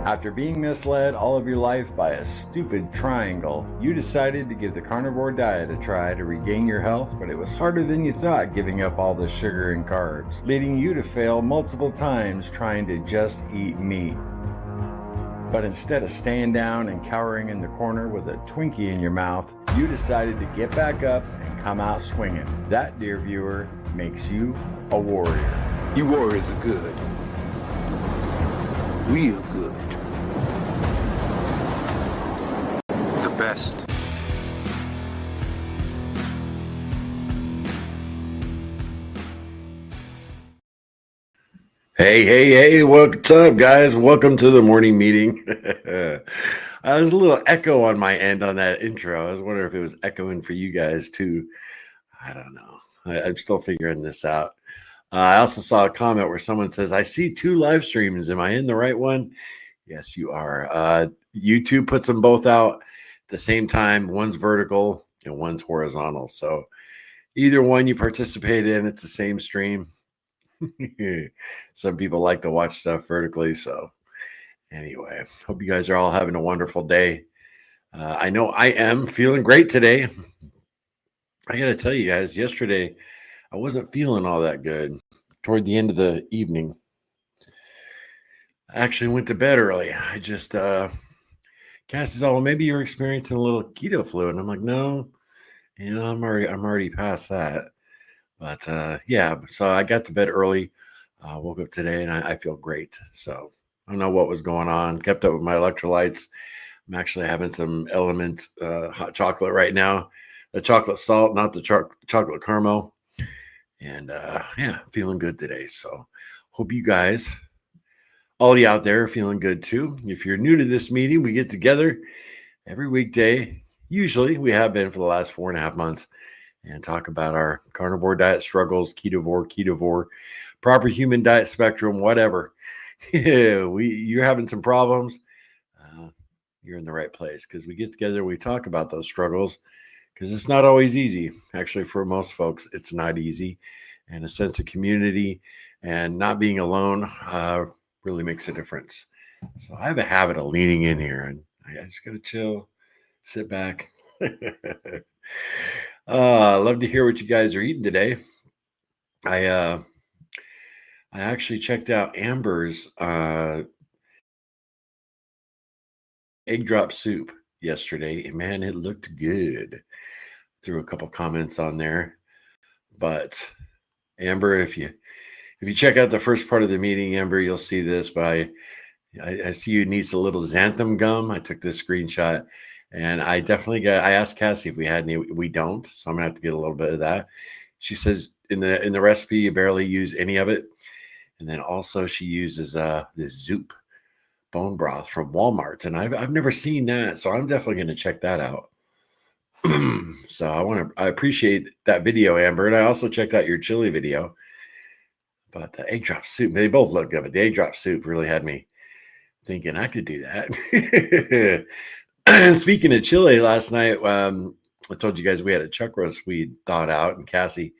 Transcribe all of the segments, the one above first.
After being misled all of your life by a stupid triangle, you decided to give the carnivore diet a try to regain your health, but it was harder than you thought giving up all the sugar and carbs, leading you to fail multiple times trying to just eat meat. But instead of staying down and cowering in the corner with a Twinkie in your mouth, you decided to get back up and come out swinging. That, dear viewer, makes you a warrior. You warriors are good. Real good. The best. Hey, what's up, guys? Welcome to the morning meeting. There's a little echo on my end on that intro. I was wondering if it was echoing for you guys too. I don't know. I'm still figuring this out. I also saw a comment where someone says, I see 2 live streams. Am I in the right one? Yes, you are. YouTube puts them both out at the same time. One's vertical and one's horizontal. So either one you participate in, it's the same stream. Some people like to watch stuff vertically. So anyway, hope you guys are all having a wonderful day. I know I am feeling great today. I got to tell you guys, yesterday I wasn't feeling all that good. Toward the end of the evening, I actually went to bed early. I just, Cassie's all, well, maybe you're experiencing a little keto flu. And I'm like, no, I'm already past that. But yeah, so I got to bed early, woke up today, and I feel great. So I don't know what was going on. Kept up with my electrolytes. I'm actually having some Element hot chocolate right now. The chocolate salt, not the chocolate caramel. And yeah, feeling good today. So hope you guys, all you out there, are feeling good too. If you're new to this meeting, we get together every weekday. Usually we have been for the last 4.5 months. And talk about our carnivore diet struggles, ketovore, proper human diet spectrum, whatever. You're having some problems. You're in the right place because we get together and we talk about those struggles because it's not always easy. Actually, for most folks, it's not easy. And a sense of community and not being alone really makes a difference. So I have a habit of leaning in here and I just got to chill, sit back. I love to hear what you guys are eating today. I actually checked out Amber's egg drop soup yesterday, and man, it looked good. Threw a couple comments on there, but Amber, if you check out the first part of the meeting, Amber, you'll see this. But I see you needs a little xanthan gum. I took this screenshot. And I asked Cassie if we had any. We don't, so I'm gonna have to get a little bit of that. She says in the recipe you barely use any of it, and then also she uses this Zoop bone broth from Walmart, and I've never seen that, so I'm definitely gonna check that out. So I appreciate that video, Amber, and I also checked out your chili video. But the egg drop soup, they both look good, but the egg drop soup really had me thinking I could do that. Speaking of chili, last night, I told you guys we had a chuck roast we thawed out, and Cassie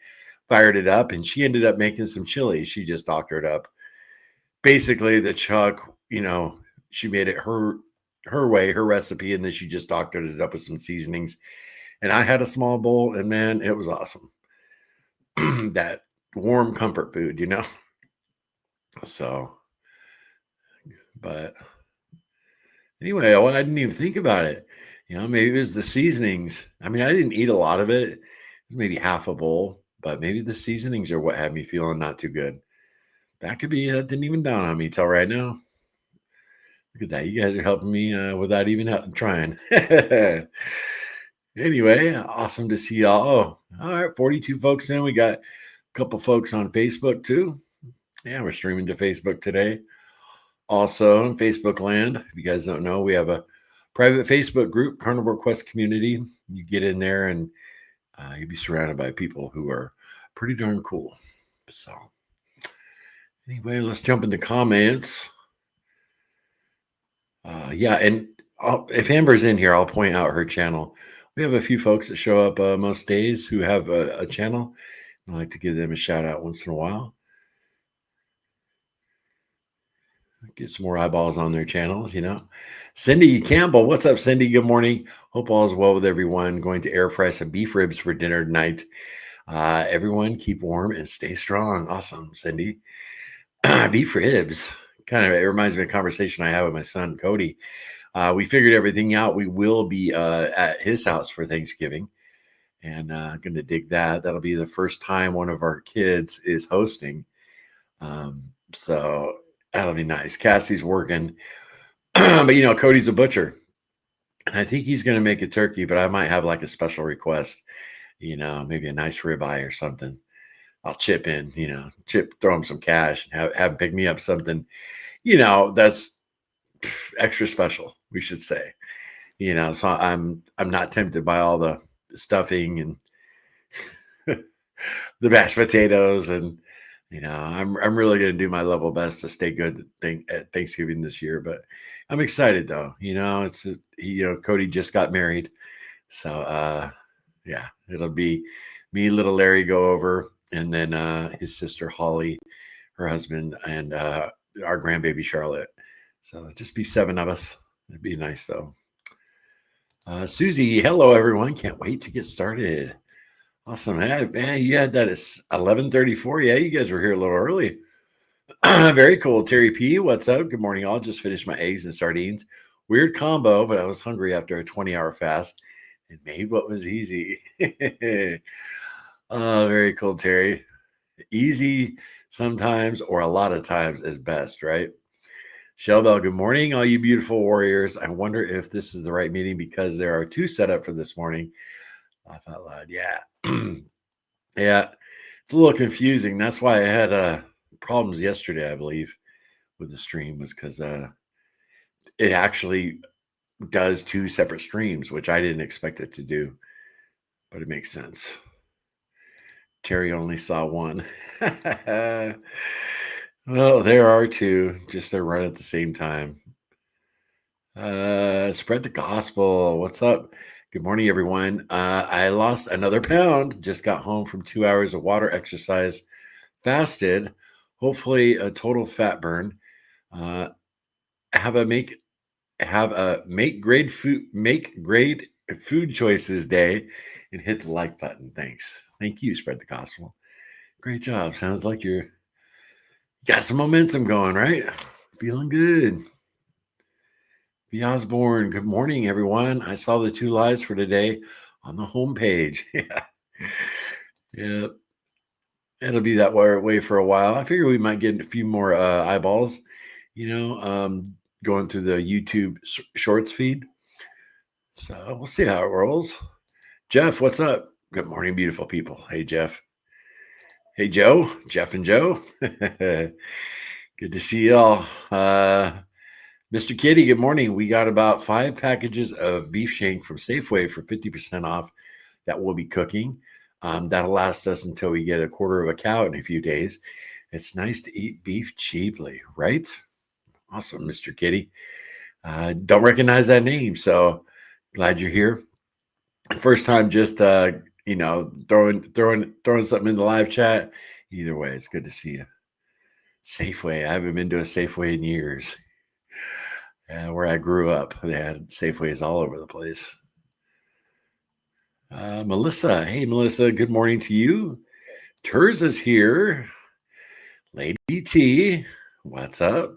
fired it up, and she ended up making some chili. She just doctored up. Basically, the chuck, she made it her way, her recipe, and then she just doctored it up with some seasonings. And I had a small bowl, and man, it was awesome. That warm comfort food, So, but anyway, I didn't even think about it. Maybe it was the seasonings. I mean, I didn't eat a lot of it. It was maybe half a bowl, but maybe the seasonings are what had me feeling not too good. That could be, that didn't even dawn on me till right now. Look at that. You guys are helping me without even trying. Anyway, awesome to see y'all. Oh, all right. 42 folks in. We got a couple folks on Facebook too. Yeah, we're streaming to Facebook today. Also in Facebook land, if you guys don't know, we have a private Facebook group, Carnivore Quest community. You get in there and you'll be surrounded by people who are pretty darn cool. So anyway, let's jump into comments. Yeah, and if Amber's in here, I'll point out her channel. We have a few folks that show up most days who have a channel. I like to give them a shout out once in a while. Get some more eyeballs on their channels, Cindy Campbell, what's up, Cindy? Good morning. Hope all is well with everyone. Going to air fry some beef ribs for dinner tonight. Everyone keep warm and stay strong. Awesome, Cindy. Beef ribs. It reminds me of a conversation I had with my son, Cody. We figured everything out. We will be at his house for Thanksgiving, and going to dig that. That'll be the first time one of our kids is hosting. So that'll be nice. Cassie's working, but Cody's a butcher, and I think he's going to make a turkey, but I might have like a special request, maybe a nice ribeye or something. I'll chip in, throw him some cash and have him pick me up something, that's extra special, we should say, so I'm not tempted by all the stuffing and the mashed potatoes, and I'm really going to do my level best to stay good at Thanksgiving this year. But I'm excited though. It's Cody just got married, so yeah, it'll be me, little Larry go over, and then his sister Holly, her husband, and our grandbaby Charlotte. So just be 7 of us. It'd be nice though. Susie, hello everyone. Can't wait to get started. Awesome. Hey, man, you had that at 11:34. Yeah, you guys were here a little early. Very cool. Terry P, what's up? Good morning, all. Just finished my eggs and sardines. Weird combo, but I was hungry after a 20-hour fast and made what was easy. Oh, very cool, Terry. Easy sometimes, or a lot of times, is best, right? Shellbell, good morning, all you beautiful warriors. I wonder if this is the right meeting because there are 2 set up for this morning. Laugh out loud. Yeah. Yeah. It's a little confusing. That's why I had problems yesterday, I believe, with the stream, was because it actually does 2 separate streams, which I didn't expect it to do, but it makes sense. Terry only saw 1. Well, there are 2, just they're right at the same time. Spread the gospel. What's up? Good morning, everyone. I lost another pound. Just got home from 2 hours of water exercise, fasted. Hopefully, a total fat burn. Have a make great food choices day, and hit the like button. Thanks. Thank you. Spread the gospel. Great job. Sounds like you got some momentum going, right? Feeling good. B. Osborne, good morning, everyone. I saw the 2 lives for today on the homepage. Yeah. It'll be that way for a while. I figure we might get a few more eyeballs, going through the YouTube Shorts feed. So we'll see how it rolls. Jeff, what's up? Good morning, beautiful people. Hey, Jeff. Hey, Joe. Jeff and Joe. Good to see y'all. Mr. Kitty, good morning. We got about 5 packages of beef shank from Safeway for 50% off that we'll be cooking. That'll last us until we get a quarter of a cow in a few days. It's nice to eat beef cheaply, right? Awesome, Mr. Kitty. Don't recognize that name, so glad you're here. First time just throwing something in the live chat. Either way, it's good to see you. Safeway. I haven't been to a Safeway in years. Where I grew up, they had Safeways all over the place. Melissa. Hey, Melissa. Good morning to you. Terza's here. Lady T. What's up?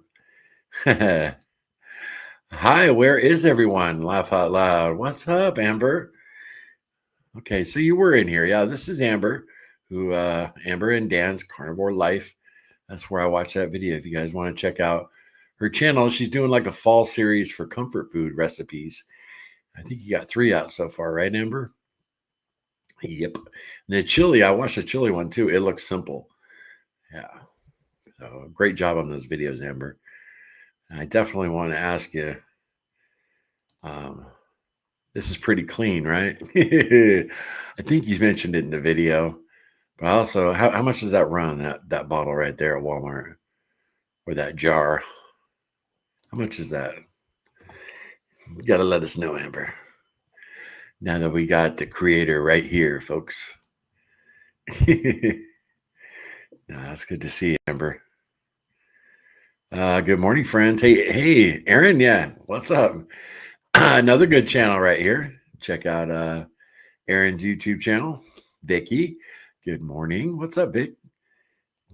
Hi, where is everyone? Laugh out loud. What's up, Amber? Okay, so you were in here. Yeah, this is Amber, Amber and Dan's Carnivore Life. That's where I watched that video. If you guys want to check out her channel, she's doing like a fall series for comfort food recipes. I think you got 3 out so far, right, Amber? Yep. And the chili, I watched the chili one too. It looks simple. Yeah. So great job on those videos, Amber. And I definitely want to ask you, this is pretty clean, right? I think you mentioned it in the video, but also how much does that run, that bottle right there at Walmart, or that jar? How much is that? You got to let us know, Amber. Now that we got the creator right here, folks. No, that's good to see, Amber. Good morning, friends. Hey, Aaron. Yeah, what's up? Another good channel right here. Check out Aaron's YouTube channel. Vicky, good morning. What's up, Vic?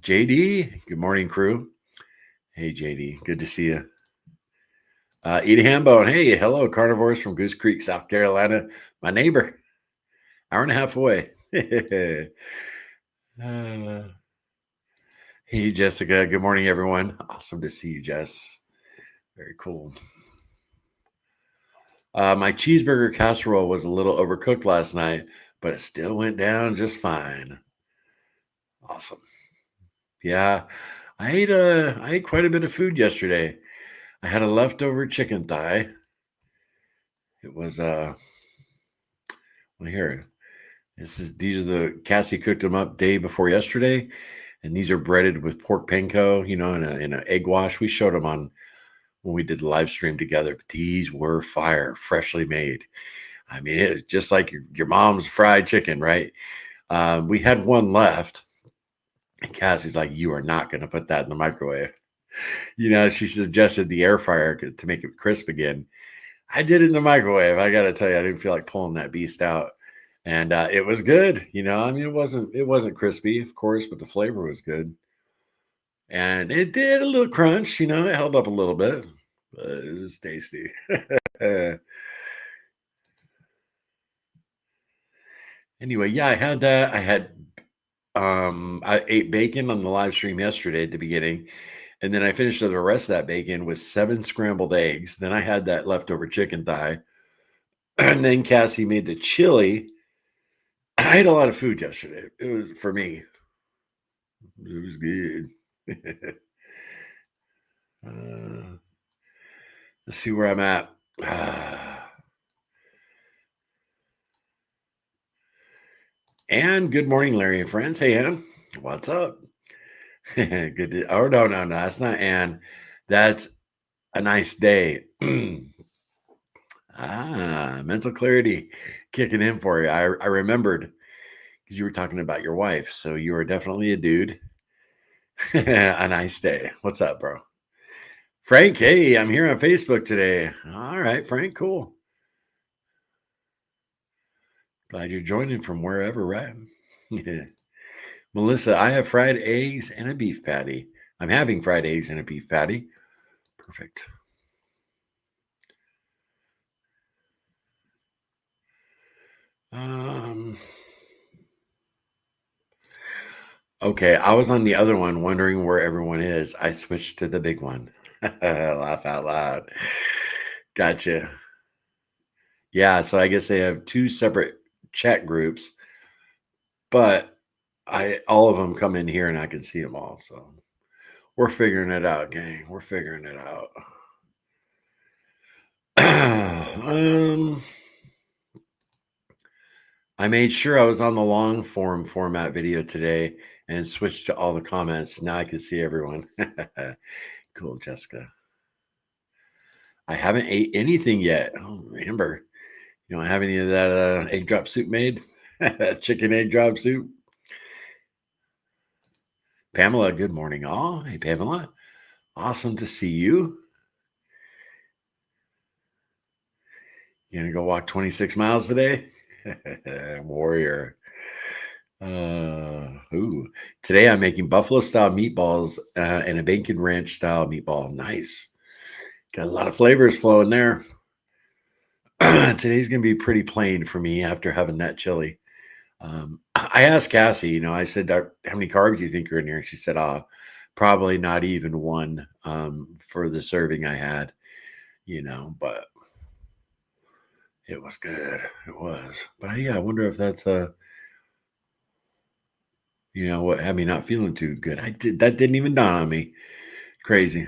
JD, good morning, crew. Hey, JD, good to see you. Eat a ham bone. Hey, hello, carnivores from Goose Creek, South Carolina. My neighbor, hour and a half away. uh, hey, Jessica. Good morning, everyone. Awesome to see you, Jess. Very cool. My cheeseburger casserole was a little overcooked last night, but it still went down just fine. Awesome. Yeah, I ate quite a bit of food yesterday. I had a leftover chicken thigh. It was well, here. These are Cassie cooked them up day before yesterday, and these are breaded with pork panko, in an egg wash. We showed them on when we did the live stream together, but these were fire, freshly made. I mean, it's just like your mom's fried chicken, right? We had one left, and Cassie's like, "You are not going to put that in the microwave." She suggested the air fryer to make it crisp again. I did it in the microwave. I got to tell you, I didn't feel like pulling that beast out, and it was good. I mean, it wasn't crispy, of course, but the flavor was good, and it did a little crunch. It held up a little bit, but it was tasty. Anyway, yeah, I had that. I ate bacon on the live stream yesterday at the beginning, and then I finished the rest of that bacon with 7 scrambled eggs. Then I had that leftover chicken thigh, and then Cassie made the chili. I ate a lot of food yesterday. It was for me. It was good. uh, let's see where I'm at. And good morning, Larry and friends. Hey, Ann, what's up? Good. Oh no, that's not Ann. That's a nice day. Mental clarity kicking in for you. I remembered because you were talking about your wife. So you are definitely a dude. A nice day. What's up, bro? Frank, hey, I'm here on Facebook today. All right, Frank, cool. Glad you're joining from wherever, right? Melissa, I have fried eggs and a beef patty. I'm having fried eggs and a beef patty. Perfect. Okay, I was on the other one wondering where everyone is. I switched to the big one. Laugh out loud. Gotcha. Yeah, so I guess they have 2 separate chat groups, but all of them come in here and I can see them all. So we're figuring it out, gang. We're figuring it out. I made sure I was on the long form format video today and switched to all the comments. Now I can see everyone. Cool, Jessica. I haven't ate anything yet. Oh, Amber, you don't have any of that egg drop soup made? Chicken egg drop soup? Pamela, good morning, all. Hey, Pamela. Awesome to see you. You gonna go walk 26 miles today? Warrior. Today I'm making buffalo style meatballs and a bacon ranch style meatball. Nice. Got a lot of flavors flowing there. Today's gonna be pretty plain for me after having that chili. I asked Cassie, I said, how many carbs do you think are in here? She said, probably not even one for the serving I had, but it was good. It was. But yeah, I wonder if that's what had me not feeling too good. That didn't even dawn on me. Crazy.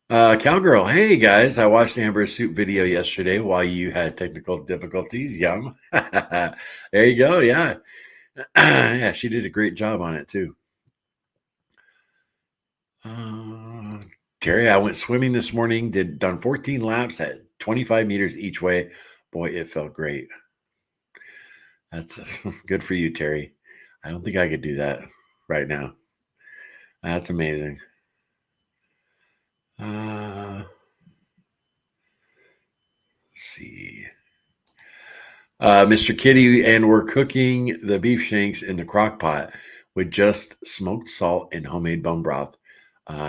Cowgirl, hey guys, I watched Amber's soup video yesterday while you had technical difficulties. Yum. There you go. Yeah. Yeah, she did a great job on it too. Terry, I went swimming this morning, done 14 laps at 25 meters each way. Boy, it felt great. That's good for you, Terry. I don't think I could do that right now. That's amazing. Mr. Kitty, and we're cooking the beef shanks in the crock pot with just smoked salt and homemade bone broth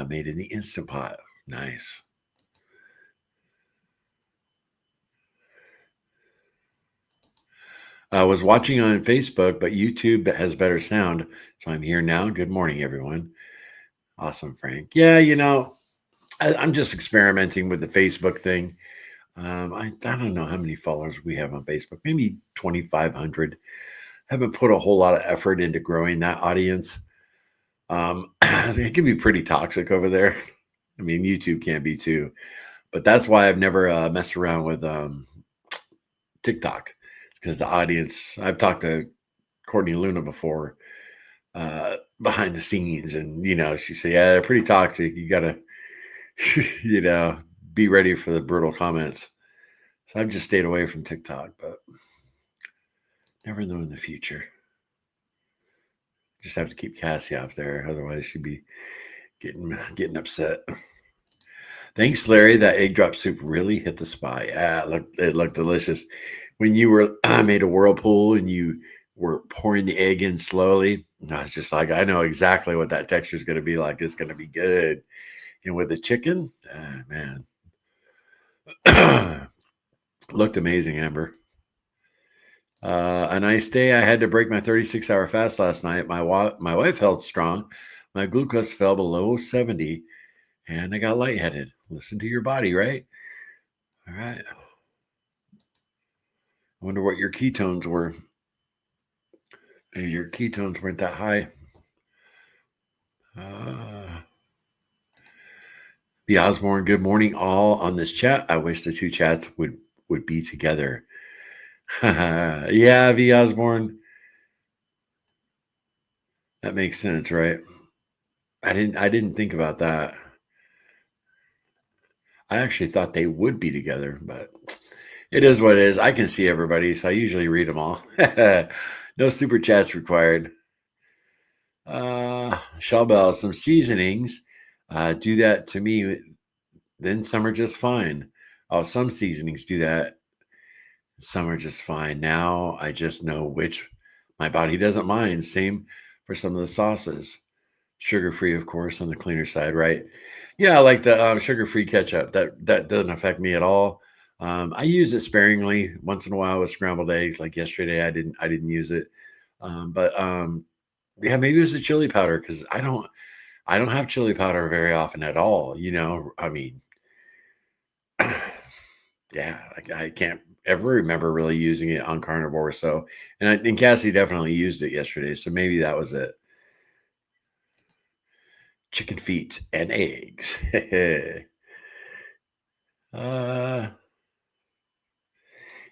made in the Instapot. Nice. I was watching on Facebook, but YouTube has better sound, so I'm here now. Good morning, everyone. Awesome, Frank. Yeah, I'm just experimenting with the Facebook thing. I don't know how many followers we have on Facebook, maybe 2,500. Haven't put a whole lot of effort into growing that audience. It can be pretty toxic over there. I mean, YouTube can be too, but that's why I've never messed around with TikTok, because the audience. I've talked to Courtney Luna before behind the scenes, and she said, "Yeah, they're pretty toxic. You gotta, be ready for the brutal comments." So I've just stayed away from TikTok, but never know in the future. Just have to keep Cassie off there, otherwise she'd be getting upset. Thanks, Larry. That egg drop soup really hit the spot. Yeah, it looked delicious. When you were made a whirlpool and you were pouring the egg in slowly, I was just like, I know exactly what that texture is going to be like. It's going to be good. And with the chicken, man, looked amazing, Amber. A nice day. I had to break my 36-hour fast last night. My wife held strong. My glucose fell below 70, and I got lightheaded. Listen to your body, right? All right. I wonder what your ketones were. Maybe your ketones weren't that high. The Osborne, good morning, all on this chat. I wish the two chats would be together. Yeah, V Osborne. That makes sense, right? I didn't think about that. I actually thought they would be together, but it is what it is. I can see everybody, so I usually read them all. No super chats required. Shellbell, some seasonings do that to me, then some are just fine. Oh, some seasonings do that. Some are just fine. Now I just know which my body doesn't mind. Same for some of the sauces. Sugar-free, of course, on the cleaner side, right? Yeah, I like the sugar-free ketchup. That doesn't affect me at all. I use it sparingly once in a while with scrambled eggs. Like yesterday, I didn't use it. But yeah, maybe it was the chili powder, because I don't have chili powder very often at all. I mean, yeah, I can't ever remember really using it on carnivore. So, and Cassie definitely used it yesterday. So maybe that was it. Chicken feet and eggs. Yeah,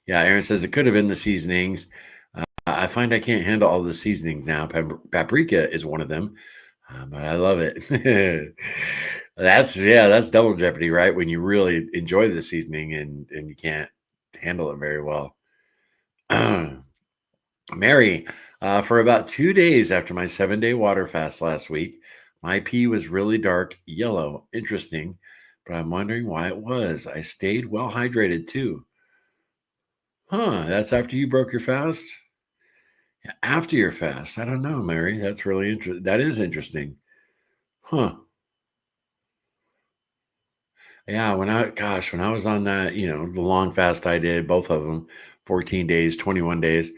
Aaron says it could have been the seasonings. I find I can't handle all the seasonings now. Paprika is one of them, but I love it. That's double jeopardy, right? When you really enjoy the seasoning and you can't handle it very well. Mary, for about 2 days after my 7-day water fast last week, my pee was really dark yellow. Interesting, but I'm wondering why it was. I stayed well hydrated too. Huh, that's after you broke your fast? Yeah, after your fast. I don't know, Mary. That's really interesting. That is interesting. Huh. Yeah, when I was on that, the long fast I did, both of them, 14 days, 21 days,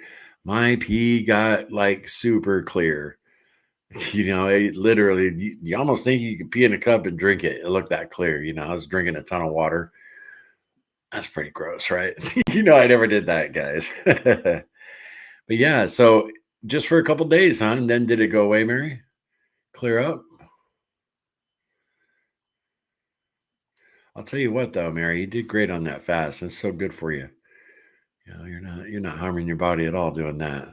my pee got like super clear. It literally, you almost think you could pee in a cup and drink it. It looked that clear. I was drinking a ton of water. That's pretty gross, right? I never did that, guys. But yeah, so just for a couple days, huh? And then did it go away, Mary? Clear up? I'll tell you what, though, Mary, you did great on that fast. It's so good for you. You're not harming your body at all doing that.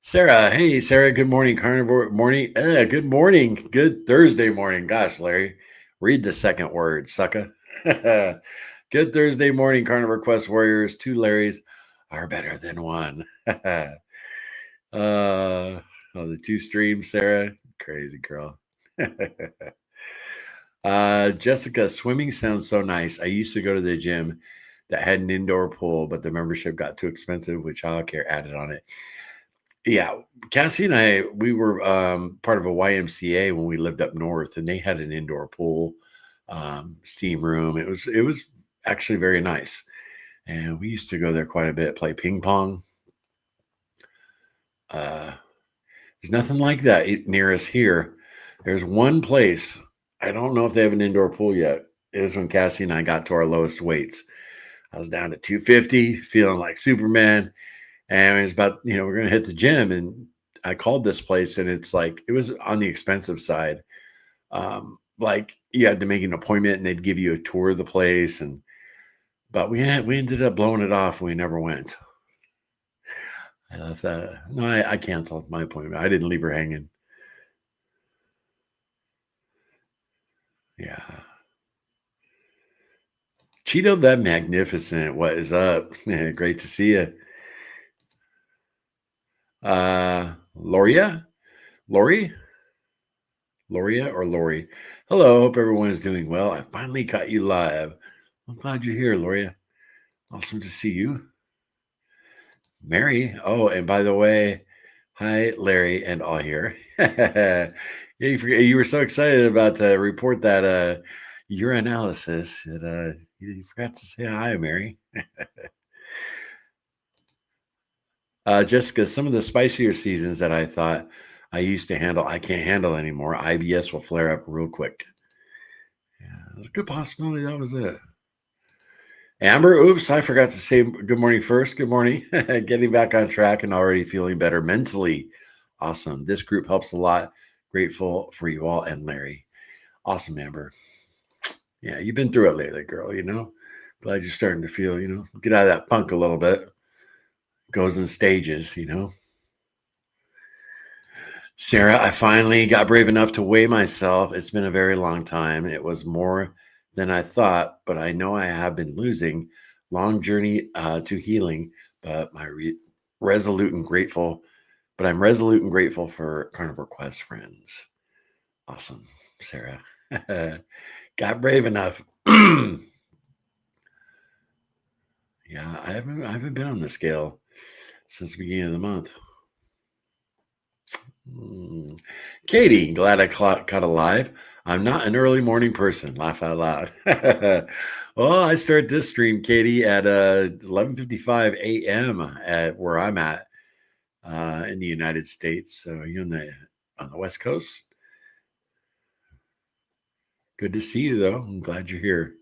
Sarah, hey Sarah, good morning, carnivore morning. Good morning, good Thursday morning. Gosh, Larry, read the second word, sucker. Good Thursday morning, Carnivore Quest warriors. 2 Larrys are better than one. The 2 streams, Sarah, crazy girl. Jessica, swimming sounds so nice. I used to go to the gym that had an indoor pool, but the membership got too expensive with childcare added on it. Yeah, Cassie and I, we were part of a YMCA when we lived up north, and they had an indoor pool, steam room. It was actually very nice, and we used to go there quite a bit, play ping pong. Uh, there's nothing like that near us here. There's one place. I don't know if they have an indoor pool yet. It was when Cassie and I got to our lowest weights. I was down to 250, feeling like Superman. And it was about, we're going to hit the gym. And I called this place, and it's like, it was on the expensive side. Like you had to make an appointment and they'd give you a tour of the place. But we ended up blowing it off. We never went. I left that. No, I canceled my appointment. I didn't leave her hanging. Yeah. Cheeto that Magnificent. What is up? Great to see you. Loria? Lori? Loria or Lori? Hello, hope everyone is doing well. I finally caught you live. I'm glad you're here, Loria. Awesome to see you. Mary. Oh, and by the way, hi, Larry and all here. Yeah, you were so excited about to report that urinalysis that you forgot to say hi, Mary. Jessica, some of the spicier seasons that I thought I used to handle, I can't handle anymore. IBS will flare up real quick. Yeah, there's a good possibility that was it. Amber, oops, I forgot to say good morning first. Good morning. Getting back on track and already feeling better mentally. Awesome. This group helps a lot. Grateful for you all and Larry. Awesome, Amber. Yeah, you've been through it lately, girl, Glad you're starting to feel, get out of that funk a little bit. Goes in stages, Sarah, I finally got brave enough to weigh myself. It's been a very long time. It was more than I thought, but I know I have been losing. Long journey to healing, but resolute and grateful. But I'm resolute and grateful for Carnivore Quest friends. Awesome, Sarah. Got brave enough. Yeah, I haven't been on the scale since the beginning of the month. Katie, glad I caught alive. I'm not an early morning person. Laugh out loud. Well, I start this stream, Katie, at 11:55 a.m. at where I'm at in the United States. So you're on the West Coast. Good to see you, though. I'm glad you're here.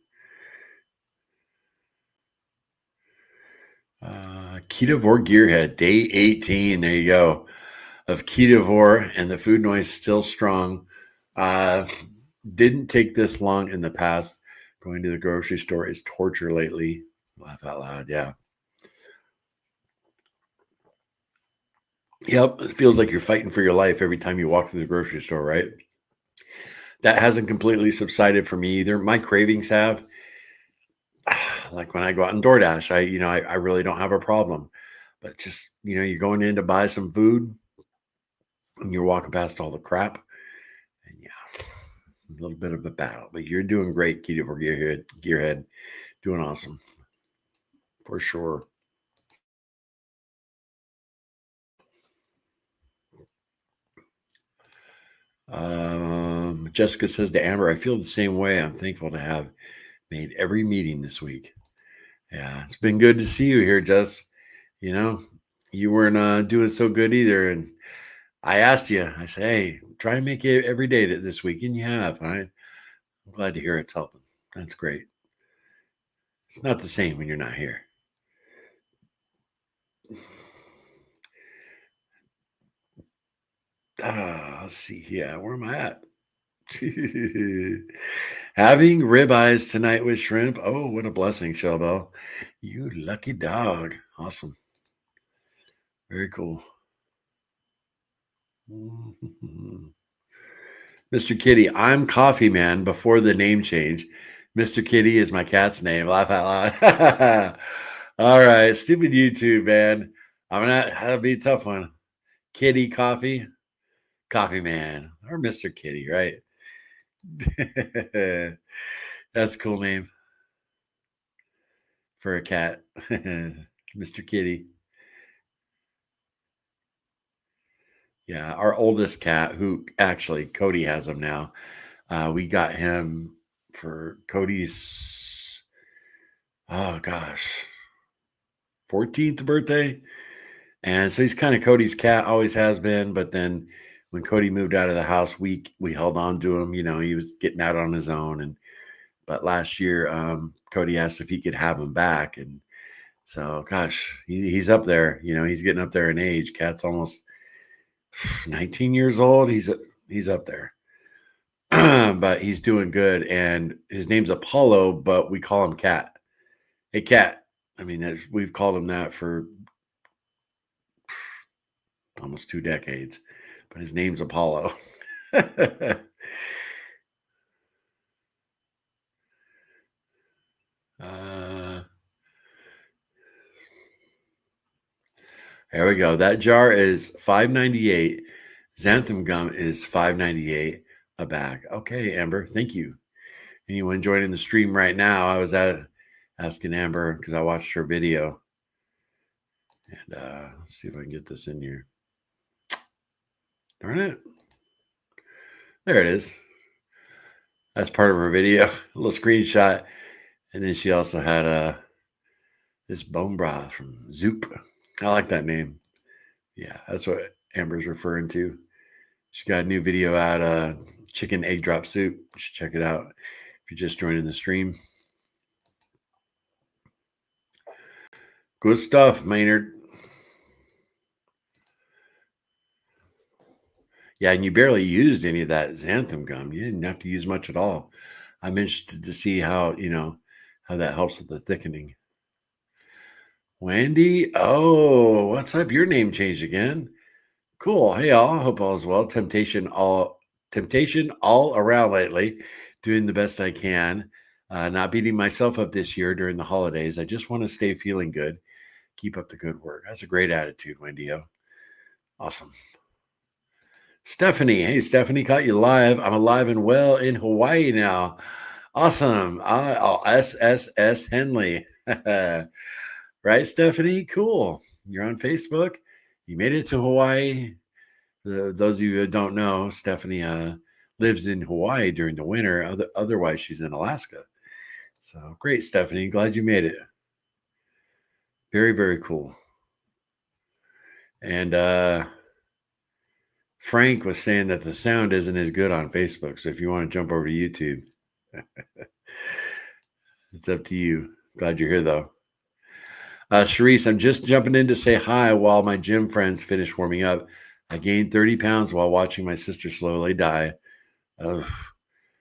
Ketovore Gearhead, day 18. There you go. Of Ketovore, and the food noise still strong. Didn't take this long in the past. Going to the grocery store is torture lately. Laugh out loud. Yeah. Yep. It feels like you're fighting for your life every time you walk through the grocery store, right? That hasn't completely subsided for me either. My cravings have. Like when I go out and DoorDash, I really don't have a problem. But just, you're going in to buy some food and you're walking past all the crap. And yeah, a little bit of a battle. But you're doing great, Keto Gearhead. Doing awesome. For sure. Jessica says to Amber, I feel the same way. I'm thankful to have made every meeting this week. Yeah, it's been good to see you here, Jess. You weren't doing so good either. And I asked you, I said, hey, try and make it every day this week. And you have. I'm glad to hear it's helping. That's great. It's not the same when you're not here. Let's see. Yeah, where am I at? Having ribeyes tonight with shrimp. Oh, what a blessing, Shellbell. You lucky dog. Awesome. Very cool. Mr. Kitty, I'm Coffee Man before the name change. Mr. Kitty is my cat's name. Laugh out loud. All right. Stupid YouTube, man. That'll be a tough one. Kitty Coffee. Coffee Man. Or Mr. Kitty, right? That's a cool name. for a cat. Mr. Kitty. Yeah, our oldest cat, who actually Cody has him now. We got him for Cody's, oh gosh, 14th birthday. And so he's kind of Cody's cat, always has been. But then when Cody moved out of the house, we held on to him. You know, he was getting out on his own. And but last year, Cody asked if he could have him back. And so, gosh, he's up there. You know, he's getting up there in age. Cat's almost 19 years old. He's up there. But he's doing good. And his name's Apollo, but we call him Cat. Hey, Cat. I mean, we've called him that for almost 2 decades, but his name's Apollo. There we go. That jar is $5.98. Xanthan gum is $5.98 a bag. Okay, Amber, thank you. Anyone joining the stream right now? I was asking Amber because I watched her video. And let's see if I can get this in here. Darn it. There it is. That's part of her video. A little screenshot. And then she also had this bone broth from Zoop. I like that name. Yeah, that's what Amber's referring to. She got a new video out, chicken egg drop soup. You should check it out if you're just joining the stream. Good stuff, Maynard. Yeah, and you barely used any of that xanthan gum. You didn't have to use much at all. I'm interested to see how that helps with the thickening. Wendy, oh, what's up? Your name changed again. Cool. Hey, all. Hope all is well. Temptation all around lately. Doing the best I can. Not beating myself up this year during the holidays. I just want to stay feeling good. Keep up the good work. That's a great attitude, Wendy. Awesome. Stephanie. Hey, Stephanie, caught you live. I'm alive and well in Hawaii now. Awesome. SSS Henley. Right, Stephanie? Cool. You're on Facebook. You made it to Hawaii. Those of you who don't know, Stephanie lives in Hawaii during the winter. Otherwise, she's in Alaska. So great, Stephanie. Glad you made it. Very, very cool. And Frank was saying that the sound isn't as good on Facebook. So if you want to jump over to YouTube, it's up to you. Glad you're here, though. Sharice, I'm just jumping in to say hi while my gym friends finish warming up. I gained 30 pounds while watching my sister slowly die.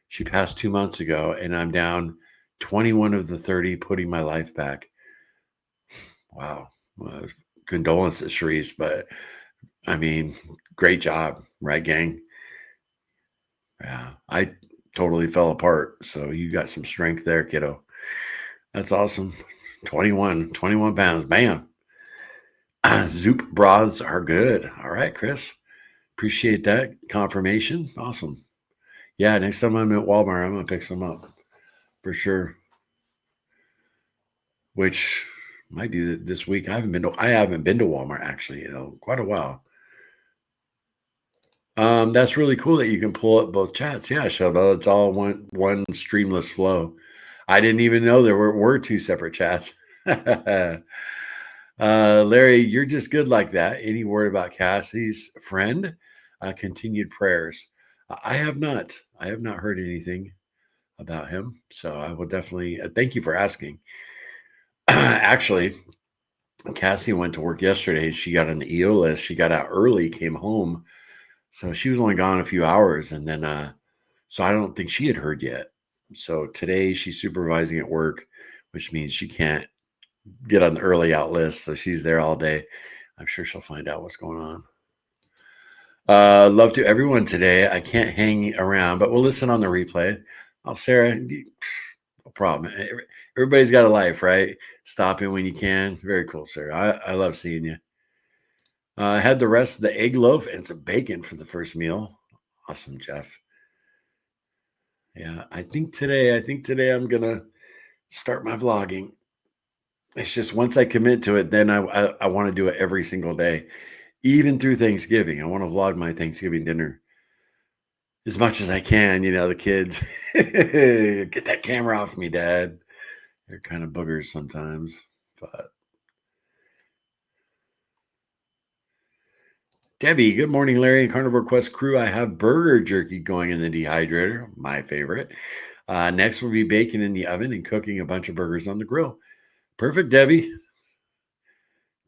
She passed 2 months ago, and I'm down 21 of the 30, putting my life back. Wow. Well, condolences, Sharice, but I mean, great job, right, gang? Yeah, I totally fell apart. So you got some strength there, kiddo. That's awesome. 21 pounds. Bam. Zoop broths are good. All right, Chris. Appreciate that confirmation. Awesome. Yeah, next time I'm at Walmart, I'm going to pick some up for sure. Which might be this week. I haven't been to Walmart actually, quite a while. That's really cool that you can pull up both chats. Yeah, Showbell. It's all one streamless flow. I didn't even know there were 2 separate chats. Larry, you're just good like that. Any word about Cassie's friend? Continued prayers. I have not heard anything about him. So I will definitely thank you for asking. Actually, Cassie went to work yesterday. She got on the EO list. She got out early, came home. So she was only gone a few hours. And then, so I don't think she had heard yet. So today she's supervising at work, which means she can't get on the early out list. So she's there all day. I'm sure she'll find out what's going on. Love to everyone today. I can't hang around, but we'll listen on the replay. Oh, Sarah, no problem. Everybody's got a life, right? Stop in when you can. Very cool, Sarah. I love seeing you. I had the rest of the egg loaf and some bacon for the first meal. Awesome, Jeff. Yeah, I think today I'm gonna start my vlogging. It's just once I commit to it, then I want to do it every single day, even through Thanksgiving. I want to vlog my Thanksgiving dinner as much as I can. The kids, get that camera off me, Dad. They're kind of boogers sometimes, but Debbie, good morning, Larry and Carnivore Quest crew. I have burger jerky going in the dehydrator, my favorite. Next, we'll be baking in the oven and cooking a bunch of burgers on the grill. Perfect, Debbie.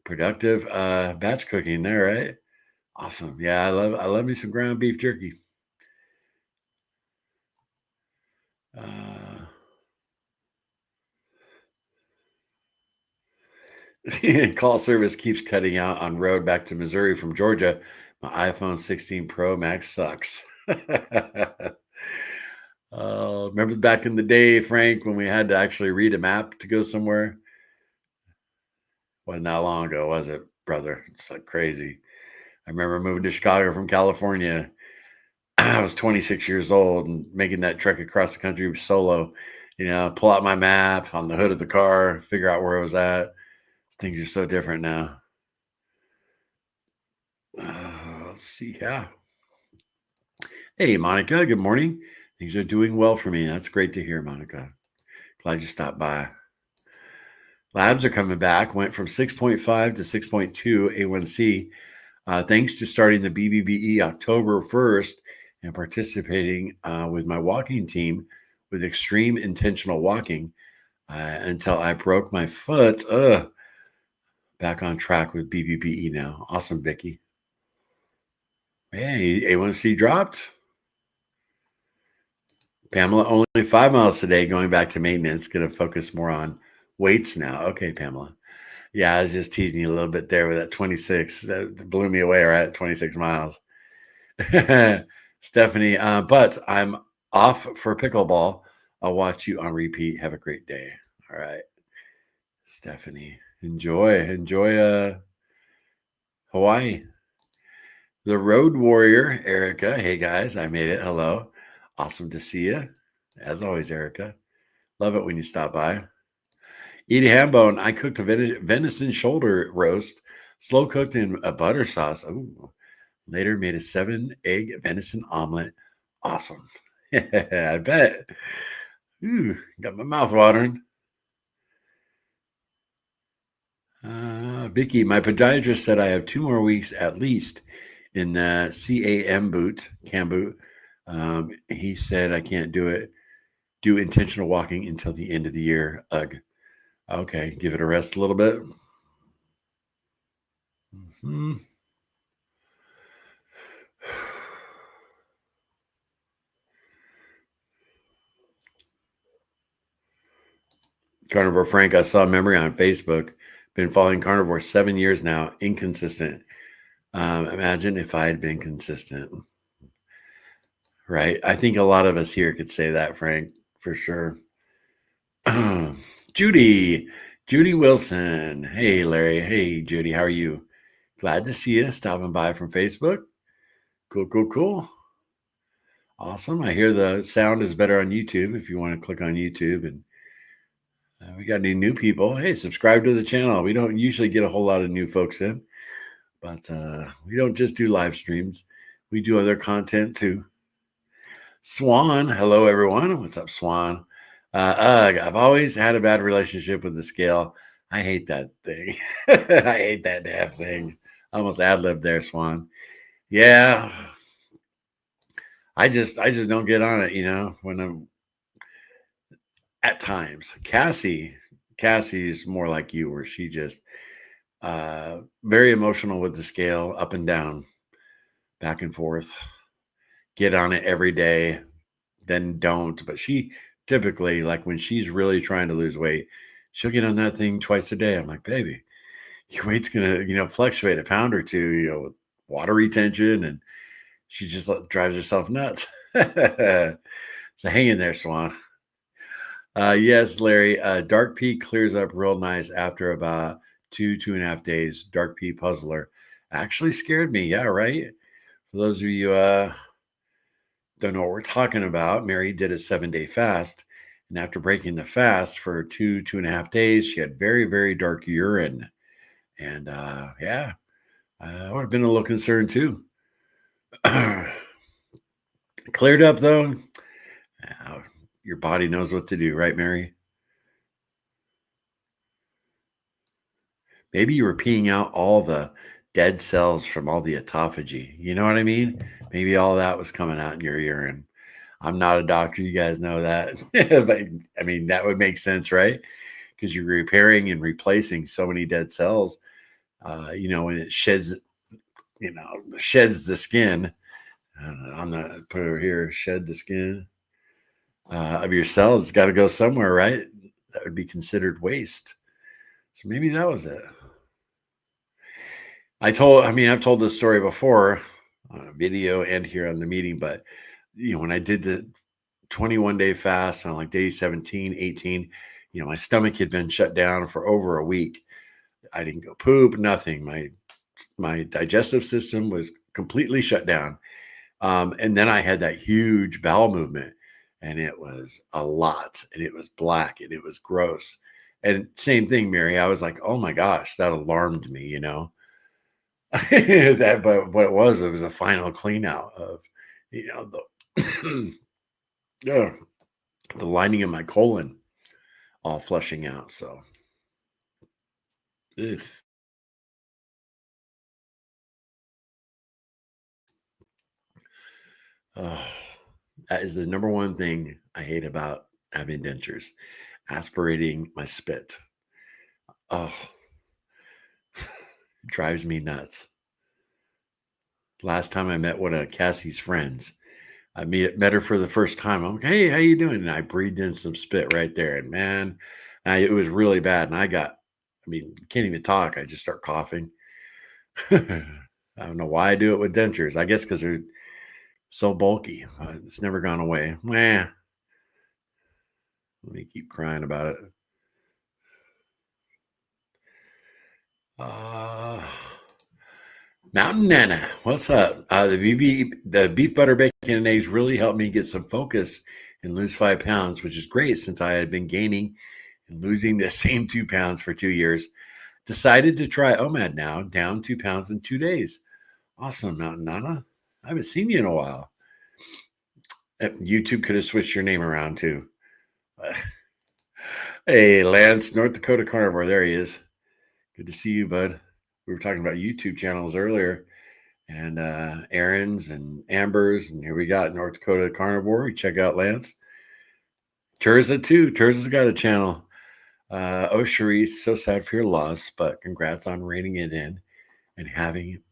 Productive batch cooking there, right? Awesome. Yeah, I love me some ground beef jerky. Uh, call service keeps cutting out on road back to Missouri from Georgia. My iPhone 16 Pro Max sucks. Remember back in the day, Frank, when we had to actually read a map to go somewhere? Wasn't that long ago, was it, brother? It's like crazy. I remember moving to Chicago from California. I was 26 years old and making that trek across the country solo. Pull out my map on the hood of the car, figure out where I was at. Things are so different now. Let's see. Yeah. Hey, Monica. Good morning. Things are doing well for me. That's great to hear, Monica. Glad you stopped by. Labs are coming back. Went from 6.5 to 6.2 A1C. Thanks to starting the BBBE October 1st and participating with my walking team with extreme intentional walking until I broke my foot. Back on track with BBBE now. Awesome, Vicky. Hey, A1C dropped. Pamela, only 5 miles today, going back to maintenance. Going to focus more on weights now. Okay, Pamela. Yeah, I was just teasing you a little bit there with that 26. That blew me away, right? 26 miles. Stephanie, but I'm off for pickleball. I'll watch you on repeat. Have a great day. All right. Stephanie, enjoy Hawaii. The Road Warrior, Erica. Hey guys, I made it. Hello. Awesome to see you. As always, Erica. Love it when you stop by. Eat a ham bone. I cooked a venison shoulder roast, slow cooked in a butter sauce. Ooh. Later made a 7-egg venison omelet. Awesome. I bet. Ooh, got my mouth watering. Vicky, my podiatrist said I have 2 more weeks at least in the CAM boot. He said I can't do intentional walking until the end of the year. Ugh. Okay, give it a rest a little bit. Mm-hmm. Carnivore Frank, I saw a memory on Facebook. Been following Carnivore 7 years now. Inconsistent. Imagine if I had been consistent. Right. I think a lot of us here could say that, Frank, for sure. Judy Wilson. Hey, Larry. Hey, Judy. How are you? Glad to see you stopping by from Facebook. Cool. Awesome. I hear the sound is better on YouTube if you want to click on YouTube. And we got any new people. Hey, subscribe to the channel. We don't usually get a whole lot of new folks in, but we don't just do live streams. We do other content too. Swan. Hello, everyone. What's up, Swan? I've always had a bad relationship with the scale. I hate that thing. I hate that damn thing. I almost ad-libbed there, Swan. Yeah. I just don't get on it, when I'm at times. Cassie's more like you, where she just very emotional with the scale, up and down, back and forth. Get on it every day, then don't. But she typically, like when she's really trying to lose weight, she'll get on that thing twice a day. I'm like, baby, your weight's gonna, fluctuate a pound or two, with water retention, and she just drives herself nuts. So hang in there, Swan. Yes, Larry. Dark Pea clears up real nice after about 2.5 days. Dark Pea Puzzler actually scared me. Yeah, right. For those of you don't know what we're talking about, Mary did a 7-day fast, And after breaking the fast for 2.5 days, she had very, very dark urine. And yeah, I would have been a little concerned too. Cleared up though. Your body knows what to do, right, Mary? Maybe you were peeing out all the dead cells from all the autophagy. You know what I mean? Maybe all that was coming out in your urine. I'm not a doctor. You guys know that. But I mean, that would make sense, right? Because you're repairing and replacing so many dead cells. When it sheds, sheds the skin. On the put it over here, shed the skin of your cells. It's got to go somewhere, right? That would be considered waste. So maybe that was it. I've told this story before on a video and here on the meeting, but when I did the 21-day fast on like day 17, 18, my stomach had been shut down for over a week. I didn't go poop, nothing. My digestive system was completely shut down. And then I had that huge bowel movement, and it was a lot, and it was black, and it was gross. And same thing, Mary. I was like, oh my gosh, that alarmed me, but what it was a final clean out of, the the lining of my colon all flushing out. So, ugh. That is the number one thing I hate about having dentures, aspirating my spit. Oh, it drives me nuts. Last time I met one of Cassie's friends, I met her for the first time. I'm like, hey, how you doing? And I breathed in some spit right there. And man, it was really bad. And can't even talk. I just start coughing. I don't know why I do it with dentures. I guess because they're so bulky. It's never gone away. Let me keep crying about it. Mountain Nana, what's up? The beef butter bacon and eggs really helped me get some focus and lose 5 pounds, which is great since I had been gaining and losing the same 2 pounds for 2 years. Decided to try OMAD now, down 2 pounds in 2 days. Awesome, Mountain Nana. I haven't seen you in a while. YouTube could have switched your name around too. Hey, Lance, North Dakota Carnivore. There he is. Good to see you, bud. We were talking about YouTube channels earlier, and Aaron's and Amber's, and here we got North Dakota Carnivore. You check out Lance. Terza too. Terza's got a channel. Cherise, so sad for your loss, but congrats on reining it in and having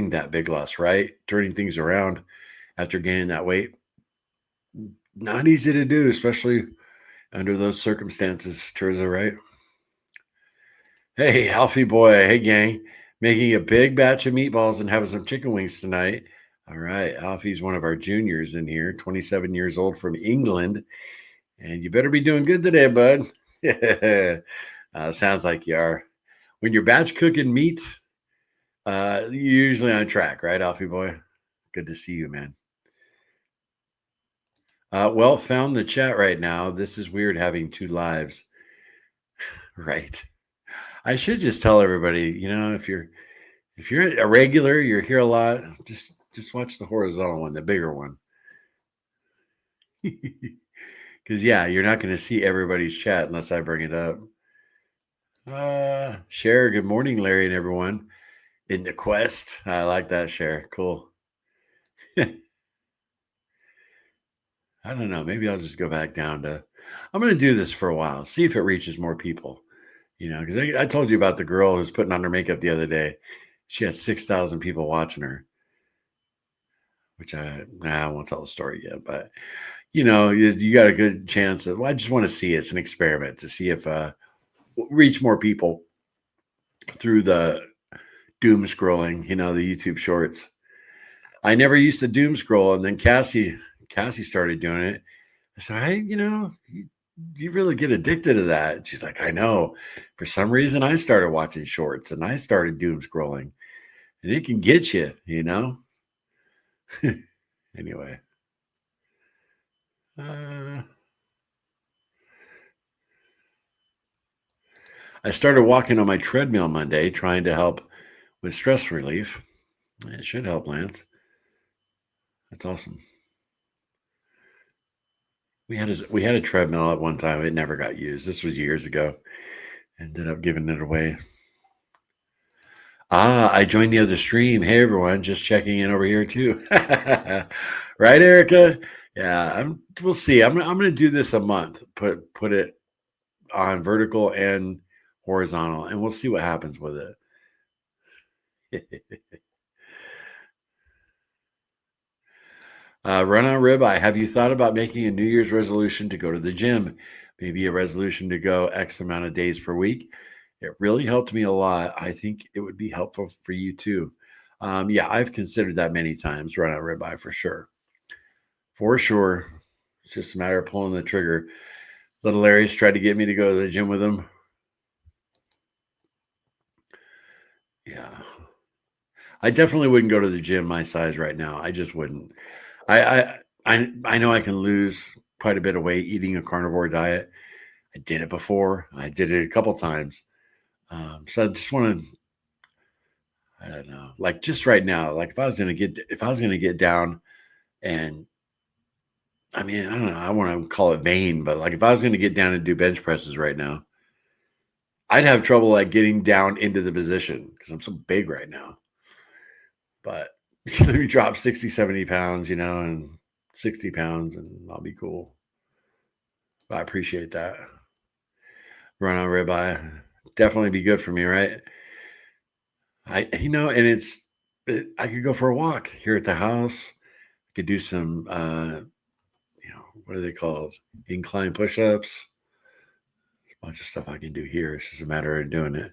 that big loss, right? Turning things around after gaining that weight. Not easy to do, especially under those circumstances, Terza, right? Hey, Alfie boy. Hey, gang. Making a big batch of meatballs and having some chicken wings tonight. All right. Alfie's one of our juniors in here, 27 years old from England. And you better be doing good today, bud. Sounds like you are. When you're batch cooking meat, you're usually on track, right, Alfie boy? Good to see you, man. Found the chat right now. This is weird having 2 lives. Right. I should just tell everybody, if you're a regular, you're here a lot, just watch the horizontal one, the bigger one. Because you're not going to see everybody's chat unless I bring it up. Share, good morning, Larry and everyone. In the quest. I like that, Share. Cool. I don't know. Maybe I'll just go back down to, I'm going to do this for a while, see if it reaches more people. Because I told you about the girl who was putting on her makeup the other day. She had 6,000 people watching her, which I won't tell the story yet. But, you got a good chance of, I just want to see it. It's an experiment to see if we'll reach more people through the doom scrolling, the YouTube shorts. I never used to doom scroll. And then Cassie started doing it. I said, hey, you really get addicted to that. She's like, I know. For some reason, I started watching shorts and I started doom scrolling, and it can get you, Anyway. I started walking on my treadmill Monday, trying to help with stress relief. It should help, Lance. That's awesome. We had a treadmill at one time. It never got used. This was years ago. Ended up giving it away. I joined the other stream. Hey everyone, just checking in over here too. Right, Erica? Yeah, we'll see. I'm gonna do this a month. Put it on vertical and horizontal, and we'll see what happens with it. Run on ribeye. Have you thought about making a New Year's resolution to go to the gym? Maybe a resolution to go X amount of days per week. It really helped me a lot. I think it would be helpful for you too. Yeah, I've considered that many times. Run on ribeye for sure. For sure. It's just a matter of pulling the trigger. Little Larry's tried to get me to go to the gym with him. Yeah. I definitely wouldn't go to the gym my size right now. I just wouldn't. I know I can lose quite a bit of weight eating a carnivore diet. I did it before. I did it a couple times. So I just want to, I don't know, like just right now, like if I was gonna get down and I mean, I don't know, I want to call it vain, but like if I was gonna get down and do bench presses right now, I'd have trouble like getting down into the position because I'm so big right now. But let me drop 60, 70 pounds, and 60 pounds and I'll be cool. I appreciate that. Run on ribeye. Definitely be good for me, right? And I could go for a walk here at the house. I could do some, what are they called? Incline push-ups. A bunch of stuff I can do here. It's just a matter of doing it.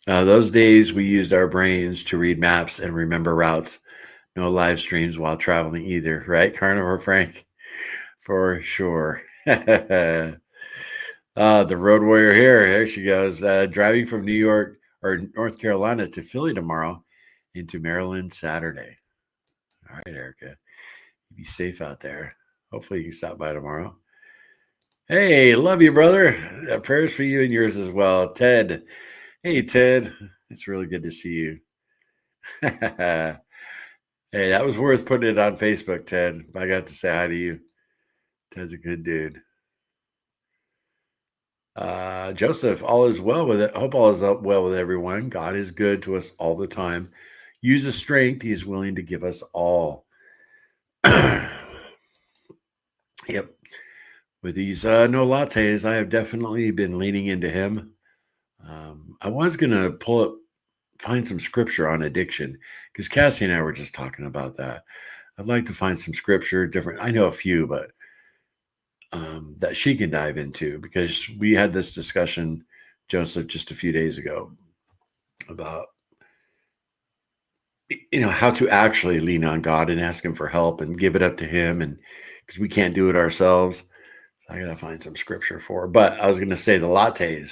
Those days we used our brains to read maps and remember routes. No live streams while traveling either, right? Carnivore Frank, for sure. The road warrior here. There she goes. Driving from New York or North Carolina to Philly tomorrow, into Maryland Saturday. All right, Erica. Be safe out there. Hopefully you can stop by tomorrow. Hey, love you, brother. Prayers for you and yours as well. Ted. Hey, Ted. It's really good to see you. Hey, that was worth putting it on Facebook, Ted. I got to say hi to you. Ted's a good dude. Joseph, all is well with it. Hope all is up well with everyone. God is good to us all the time. Use the strength he is willing to give us all. Yep. With these no lattes, I have definitely been leaning into him. I was going to find some scripture on addiction because Cassie and I were just talking about that. I'd like to find some scripture different. I know a few, but that she can dive into because we had this discussion, Joseph, just a few days ago about how to actually lean on God and ask him for help and give it up to him, and because we can't do it ourselves. So I gotta find some scripture for her. But I was gonna say the latte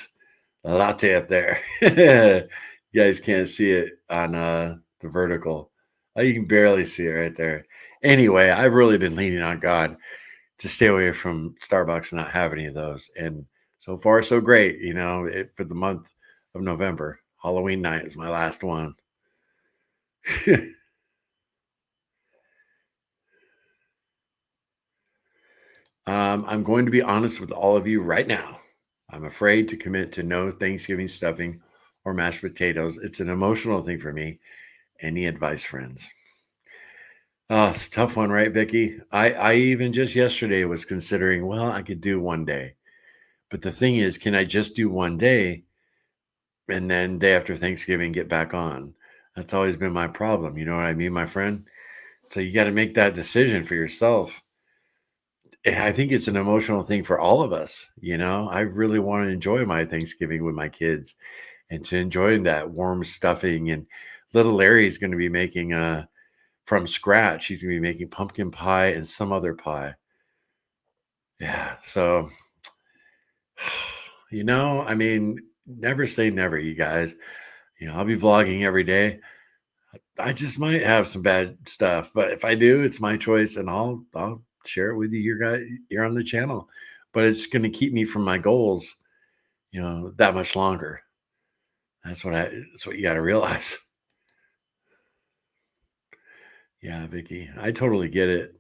up there. You guys can't see it on the vertical. Oh, you can barely see it right there. Anyway, I've really been leaning on God to stay away from Starbucks and not have any of those. And so far, so great. For the month of November, Halloween night is my last one. I'm going to be honest with all of you right now. I'm afraid to commit to no Thanksgiving stuffing or mashed potatoes. It's an emotional thing for me. Any advice, friends? Oh, it's a tough one, right, Vicky? I even just yesterday was considering, well, I could do one day. But the thing is, can I just do one day and then day after Thanksgiving get back on? That's always been my problem. You know what I mean, my friend? So you got to make that decision for yourself. I think it's an emotional thing for all of us. I really want to enjoy my Thanksgiving with my kids and to enjoy that warm stuffing. And little Larry's going to be making from scratch. He's going to be making pumpkin pie and some other pie. Yeah. So, I mean, never say never, you guys. I'll be vlogging every day. I just might have some bad stuff, but if I do, it's my choice, and I'll share it with you. You're on the channel, but it's going to keep me from my goals. that much longer. That's what you got to realize. Yeah, Vicky, I totally get it.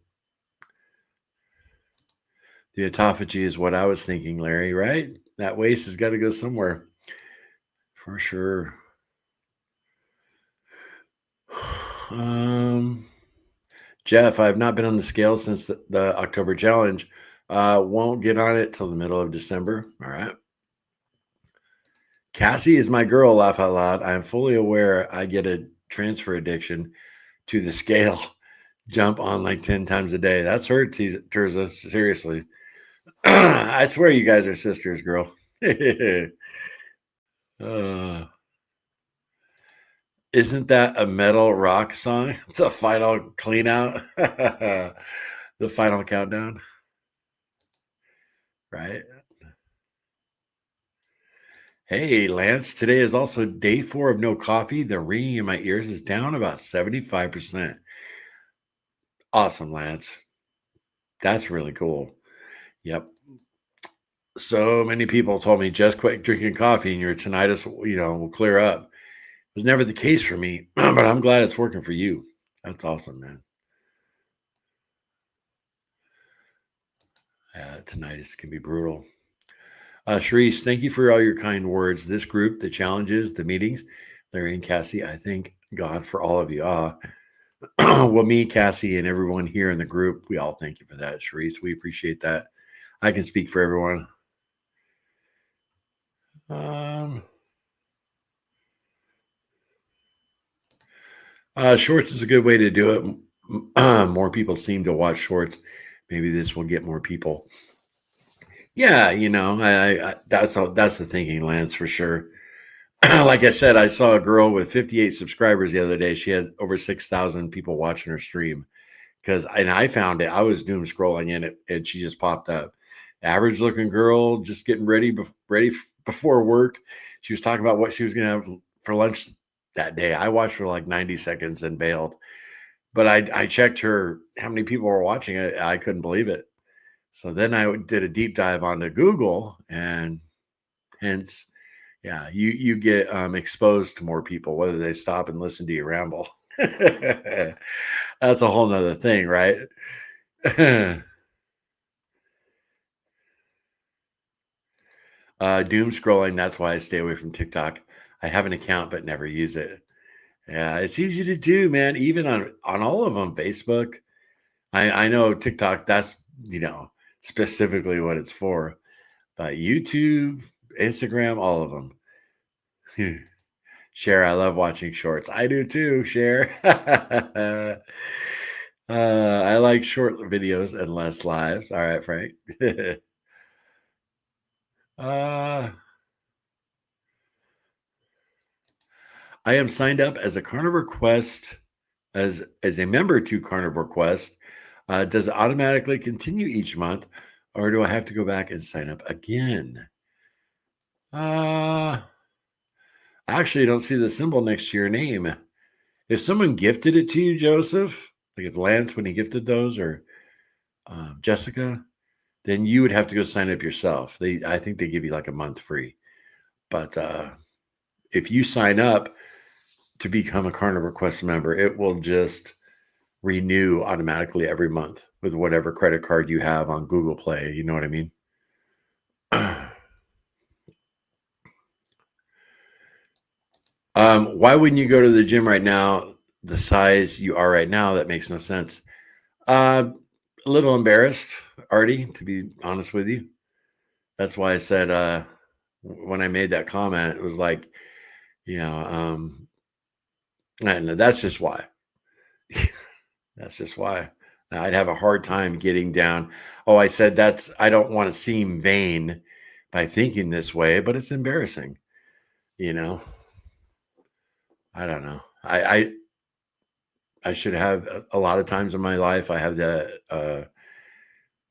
The autophagy is what I was thinking, Larry, right? That waste has got to go somewhere. For sure. Jeff, I've not been on the scale since the October challenge. Won't get on it till the middle of December. All right. Cassie is my girl, laugh out loud. I am fully aware I get a transfer addiction to the scale. Jump on like 10 times a day. That's her, Terza. Seriously. I swear you guys are sisters, girl. uh, isn't that a metal rock song? The final clean out. The final countdown. Right? Hey, Lance, today is also day 4 of no coffee. The ringing in my ears is down about 75%. Awesome, Lance. That's really cool. Yep. So many people told me just quit drinking coffee and your tinnitus, will clear up. It was never the case for me, but I'm glad it's working for you. That's awesome, man. Tinnitus can be brutal. Sharice, thank you for all your kind words. This group, the challenges, the meetings, Larry and Cassie, I thank God for all of you. Well, me, Cassie, and everyone here in the group, we all thank you for that, Sharice. We appreciate that. I can speak for everyone. Shorts is a good way to do it. More people seem to watch shorts. Maybe this will get more people. Yeah, I that's the thinking, Lance, for sure. Like I said, I saw a girl with 58 subscribers the other day. She had over 6,000 people watching her stream. And I found it. I was doom scrolling in it, and she just popped up. Average looking girl, just getting ready before work. She was talking about what she was going to have for lunch that day. I watched for like 90 seconds and bailed. But I checked how many people were watching it. I couldn't believe it. So then I did a deep dive onto Google, and hence, yeah, you get exposed to more people, whether they stop and listen to you ramble. That's a whole nother thing, right? Doom scrolling. That's why I stay away from TikTok. I have an account, but never use it. Yeah, it's easy to do, man. Even on all of them, Facebook. I know TikTok. That's specifically what it's for. But YouTube, Instagram, all of them. Cher, I love watching shorts. I do too, Cher. I like short videos and less lives. All right, Frank. I am signed up as a Carnivore Quest, as a member to Carnivore Quest. Does it automatically continue each month, or do I have to go back and sign up again? I actually don't see the symbol next to your name. If someone gifted it to you, Joseph, like if Lance, when he gifted those, or Jessica, then you would have to go sign up yourself. I think they give you like a month free. But if you sign up to become a Carnivore Quest member, it will just renew automatically every month with whatever credit card you have on Google Play. You know what I mean? Why wouldn't you go to the gym right now the size you are right now? That makes no sense. A little embarrassed, Artie, to be honest with you. That's why I said when I made that comment, it was like, and that's just why. That's just why. I'd have a hard time getting down. Oh, I said I don't want to seem vain by thinking this way, but it's embarrassing. I don't know. I should have a lot of times in my life. I have the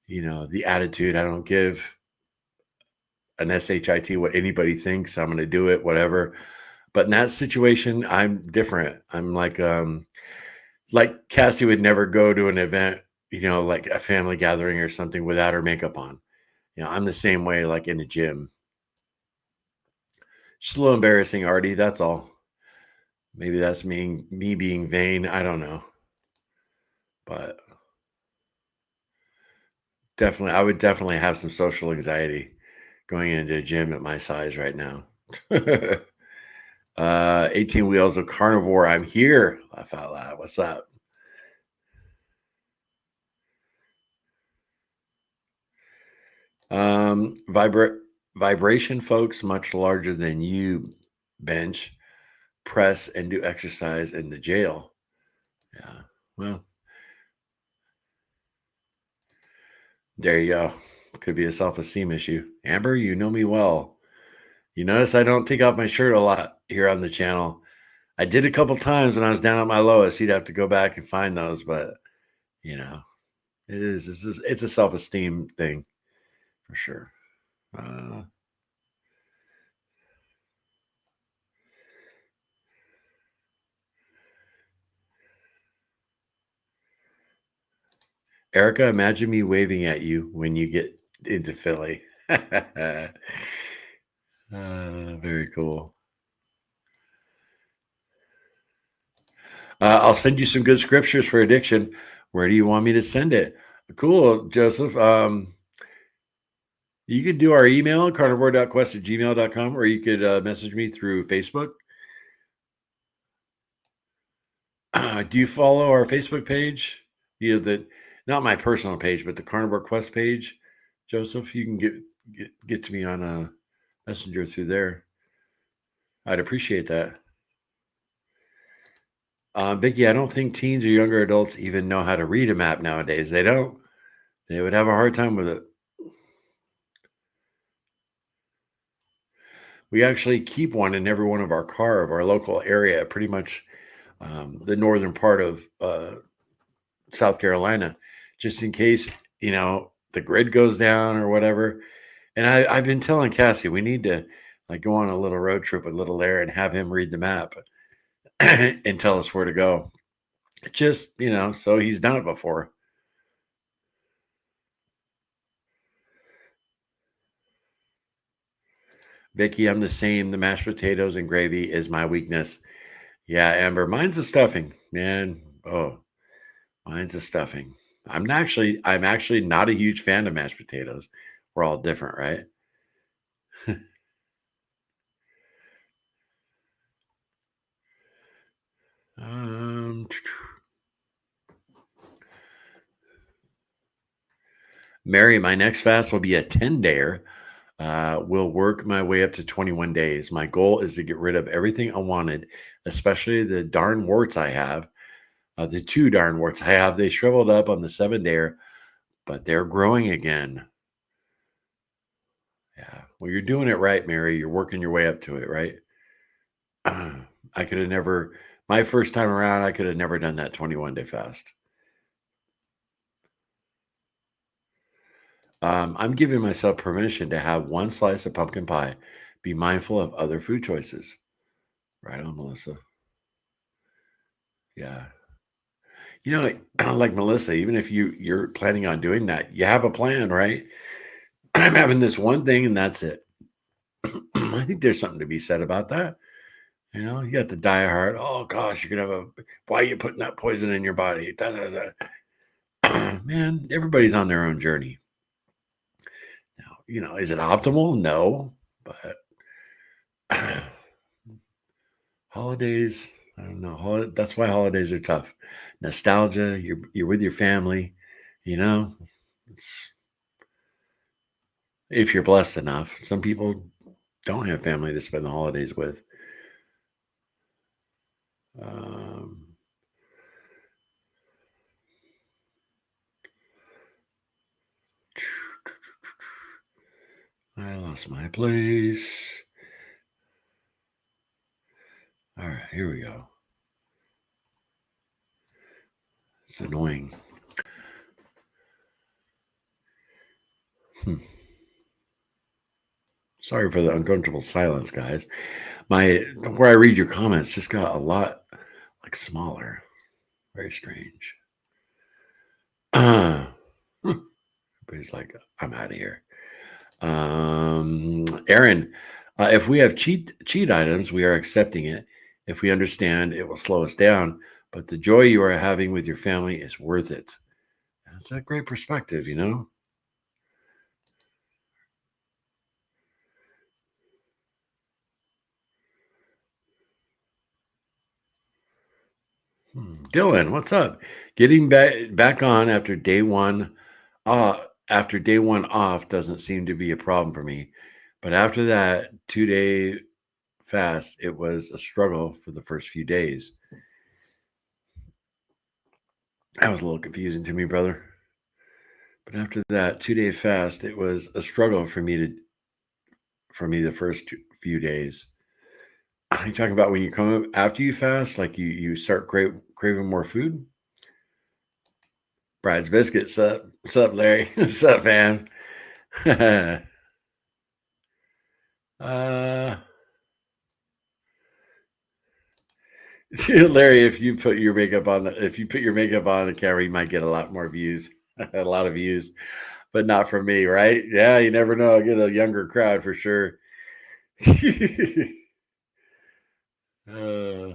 the attitude. I don't give an shit what anybody thinks. I'm going to do it, whatever. But in that situation, I'm different. I'm like Cassie would never go to an event, like a family gathering or something without her makeup on. I'm the same way, like in the gym. Just a little embarrassing, Artie. That's all. Maybe that's me being vain. I don't know. But definitely, I would definitely have some social anxiety going into a gym at my size right now. 18 wheels of carnivore. I'm here. Laugh out loud. What's up? Vibration folks, much larger than you, bench, press, and do exercise in the jail. Yeah. Well, there you go. Could be a self-esteem issue. Amber, you know me well. You notice I don't take off my shirt a lot here on the channel. I did a couple times when I was down at my lowest. You'd have to go back and find those, but you know, it's a self-esteem thing for sure. Erica, imagine me waving at you when you get into Philly. Very cool. I'll send you some good scriptures for addiction. Where do you want me to send it? Cool, Joseph. You could do our email, carnivore.quest@gmail.com, or you could message me through Facebook. Do you follow our Facebook page? Not my personal page, but the Carnivore Quest page. Joseph, you can get to me on a messenger through there. I'd appreciate that. Vicky, I don't think teens or younger adults even know how to read a map nowadays. They don't. They would have a hard time with it. We actually keep one in every one of our car of our local area, pretty much the northern part of South Carolina, just in case, the grid goes down or whatever. And I've been telling Cassie, we need to like go on a little road trip with little Larry and have him read the map and tell us where to go. Just, so he's done it before. Vicky, I'm the same. The mashed potatoes and gravy is my weakness. Yeah, Amber, mine's the stuffing, man. Oh, mine's the stuffing. I'm actually not a huge fan of mashed potatoes. We're all different, right? um, Mary, my next fast will be a 10-dayer. Will work my way up to 21 days. My goal is to get rid of everything I wanted, especially the darn warts I have. The two darn warts I have, they shriveled up on the 7-dayer, but they're growing again. Yeah. Well, you're doing it right, Mary. You're working your way up to it, right? I could have never, my first time around, I could have never done that 21-day fast. I'm giving myself permission to have one slice of pumpkin pie. Be mindful of other food choices. Right on, Melissa. Yeah. Like Melissa, even if you're planning on doing that, you have a plan, right? I'm having this one thing and that's it. I think there's something to be said about that. You got the diehard. Oh gosh, you're gonna have why are you putting that poison in your body? Da, da, da. Man, everybody's on their own journey. Now, is it optimal? No, but holidays, I don't know. That's why holidays are tough. Nostalgia. You're with your family. It's, if you're blessed enough. Some people don't have family to spend the holidays with. Um, I lost my place. All right, here we go. It's annoying. Sorry for the uncomfortable silence, guys. Where I read your comments just got a lot like smaller. Very strange. Everybody's like, I'm out of here. Aaron, If we have cheat items, we are accepting it. If we understand, it will slow us down. But the joy you are having with your family is worth it. That's a great perspective, you know? Dylan, what's up? Getting back on after day one off doesn't seem to be a problem for me. But after that 2 day fast, it was a struggle for the first few days. That was a little confusing to me, brother. But after that 2 day fast, it was a struggle for me the first few days. Are you talking about when you come up after you fast, like you start craving more food? Brad's Biscuits, what's up, Larry? What's up, fam? uh, Larry, if you put your makeup on the camera, you might get a lot more views, a lot of views, but not from me, right? Yeah, you never know. I'll get a younger crowd for sure. uh,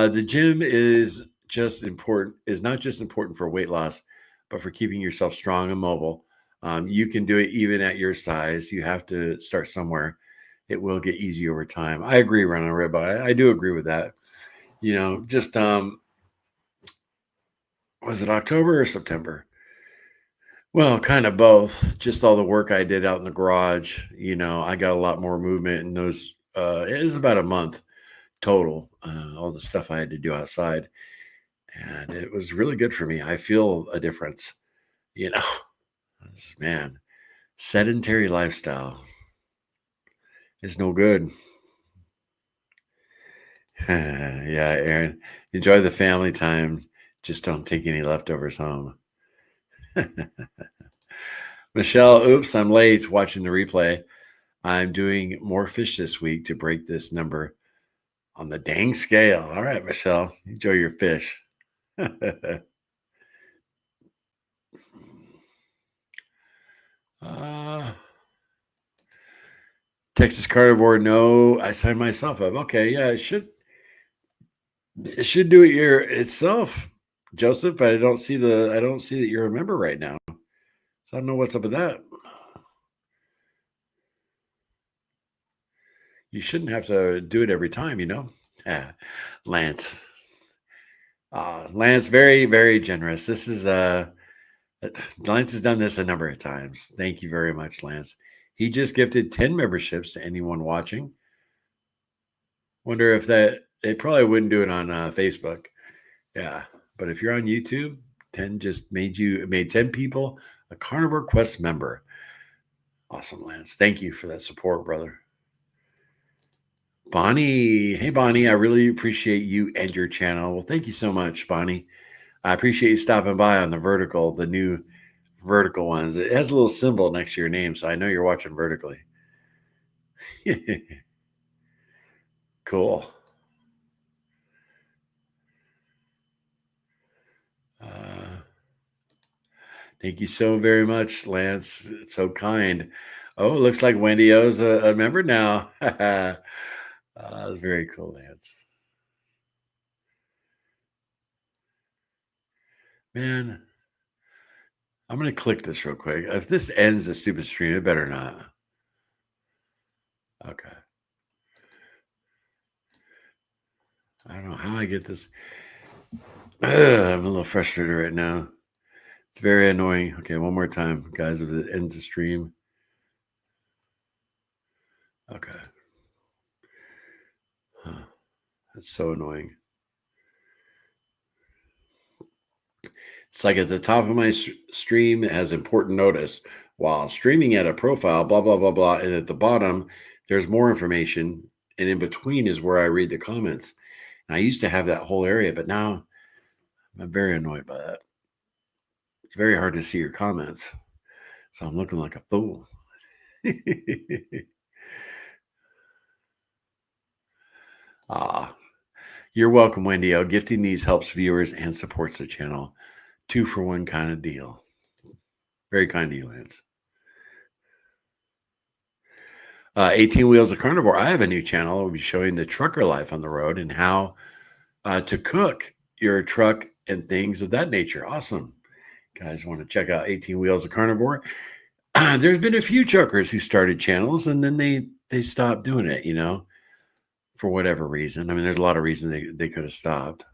the gym is not just important for weight loss, but for keeping yourself strong and mobile. You can do it even at your size. You have to start somewhere. It will get easy over time. I agree, Running Ribeye. I do agree with that. You know, just was it October or September? Well, kind of both. Just all the work I did out in the garage. You know, I got a lot more movement in those. It was about a month total. All the stuff I had to do outside, and it was really good for me. I feel a difference. You know, man, sedentary lifestyle is no good. Yeah, Aaron, enjoy the family time. Just don't take any leftovers home. Michelle, oops, I'm late watching the replay. I'm doing more fish this week to break this number on the dang scale. All right, Michelle, enjoy your fish. uh, Texas Carnivore, no, I signed myself up. Okay, yeah, it should do it itself, Joseph, but I don't see that you're a member right now. So I don't know what's up with that. You shouldn't have to do it every time, you know? Yeah. Lance. Lance, very, very generous. This is Lance has done this a number of times. Thank you very much, Lance. He just gifted 10 memberships to anyone watching. Wonder if they probably wouldn't do it on Facebook. Yeah. But if you're on YouTube, 10 just made 10 people a Carnivore Quest member. Awesome, Lance. Thank you for that support, brother. Bonnie. Hey, Bonnie. I really appreciate you and your channel. Well, thank you so much, Bonnie. I appreciate you stopping by on the new vertical ones. It has a little symbol next to your name, so I know you're watching vertically. Cool. Thank you so very much, Lance. It's so kind. Oh, it looks like Wendy O's a member now. That's very cool, Lance. Man, I'm going to click this real quick. If this ends the stupid stream, it better not. Okay. I don't know how I get this. I'm a little frustrated right now. It's very annoying. Okay, one more time, guys, if it ends the stream. Okay. Huh. That's so annoying. It's like at the top of my stream, it has important notice while streaming at a profile, blah, blah, blah, blah. And at the bottom, there's more information. And in between is where I read the comments. And I used to have that whole area, but now I'm very annoyed by that. It's very hard to see your comments. So I'm looking like a fool. You're welcome, Wendy. Gifting these helps viewers and supports the channel. 2-for-1 kind of deal. Very kind of you, Lance. 18 Wheels of Carnivore. I have a new channel. I'll be showing the trucker life on the road and how to cook your truck and things of that nature. Awesome. Guys want to check out 18 Wheels of Carnivore. There's been a few truckers who started channels and then they stopped doing it, for whatever reason. I mean, there's a lot of reasons they could have stopped.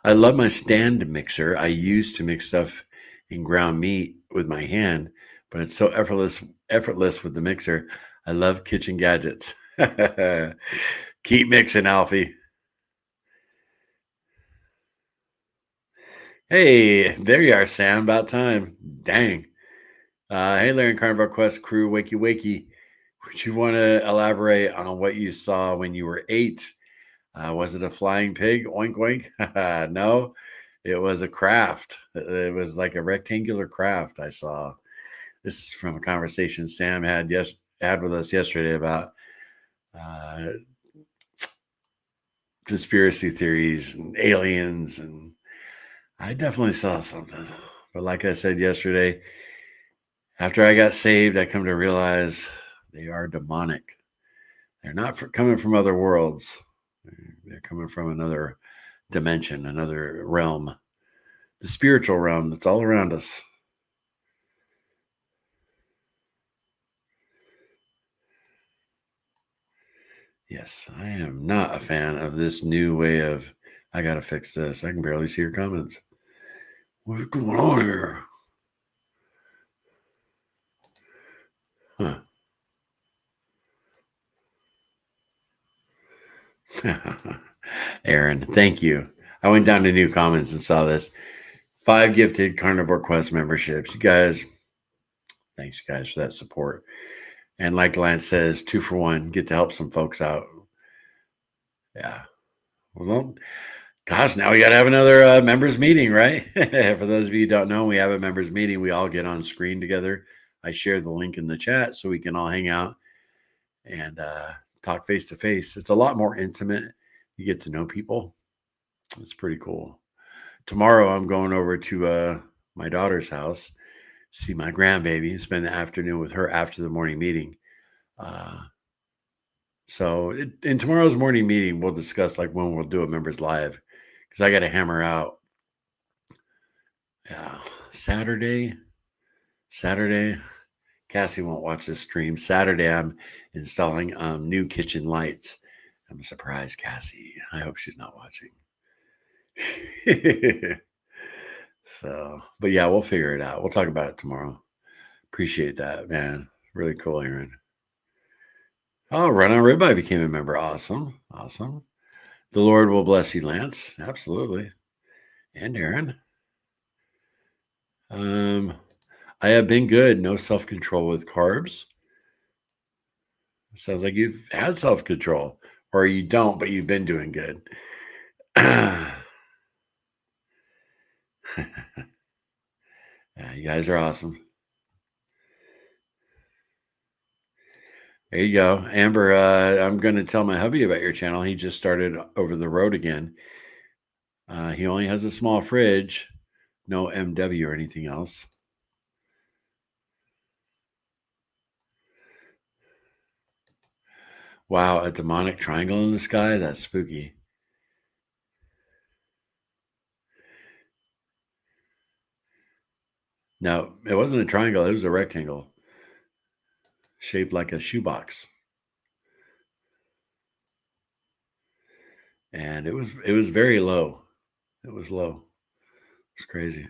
I love my stand mixer. I used to mix stuff in ground meat with my hand, but it's so effortless with the mixer. I love kitchen gadgets. Keep mixing, Alfie. Hey, there you are, Sam. About time. Dang. Hey, Larry and Carnivore Quest crew, wakey, wakey. Would you want to elaborate on what you saw when you were 8? Was it a flying pig? Oink, oink. No, it was a craft. It was like a rectangular craft I saw. This is from a conversation Sam had with us yesterday about conspiracy theories and aliens, and I definitely saw something. But like I said yesterday, after I got saved, I come to realize they are demonic. They're not coming from other worlds. They're coming from another dimension, another realm, the spiritual realm that's all around us. Yes, I am not a fan of this new way of, I got to fix this. I can barely see your comments. What's going on here? Huh. Aaron, thank you. I went down to new comments and saw this. 5 gifted Carnivore Quest memberships. You guys, thanks, guys, for that support. And like Lance says, 2 for 1, get to help some folks out. Yeah. Well, gosh, now we got to have another members meeting, right? For those of you who don't know, we have a members meeting. We all get on screen together. I share the link in the chat so we can all hang out and talk face to face. It's a lot more intimate. You get to know people. It's pretty cool. Tomorrow, I'm going over to my daughter's house, see my grandbaby, spend the afternoon with her after the morning meeting. So in tomorrow's morning meeting, we'll discuss like when we'll do a members live, because I got to hammer out Saturday. Cassie won't watch this stream. Saturday, I'm installing new kitchen lights. I'm a surprise, Cassie. I hope she's not watching. So, but yeah, we'll figure it out. We'll talk about it tomorrow. Appreciate that, man. Really cool, Aaron. Oh, Run on Ribeye became a member. Awesome. Awesome. The Lord will bless you, Lance. Absolutely. And Aaron. I have been good. No self-control with carbs. Sounds like you've had self-control, or you don't, but you've been doing good. Yeah, you guys are awesome. There you go. Amber, I'm going to tell my hubby about your channel. He just started over the road again. He only has a small fridge, no MW or anything else. Wow, a demonic triangle in the sky? That's spooky. No, it wasn't a triangle. It was a rectangle shaped like a shoebox. And it was very low. It was low. It's crazy.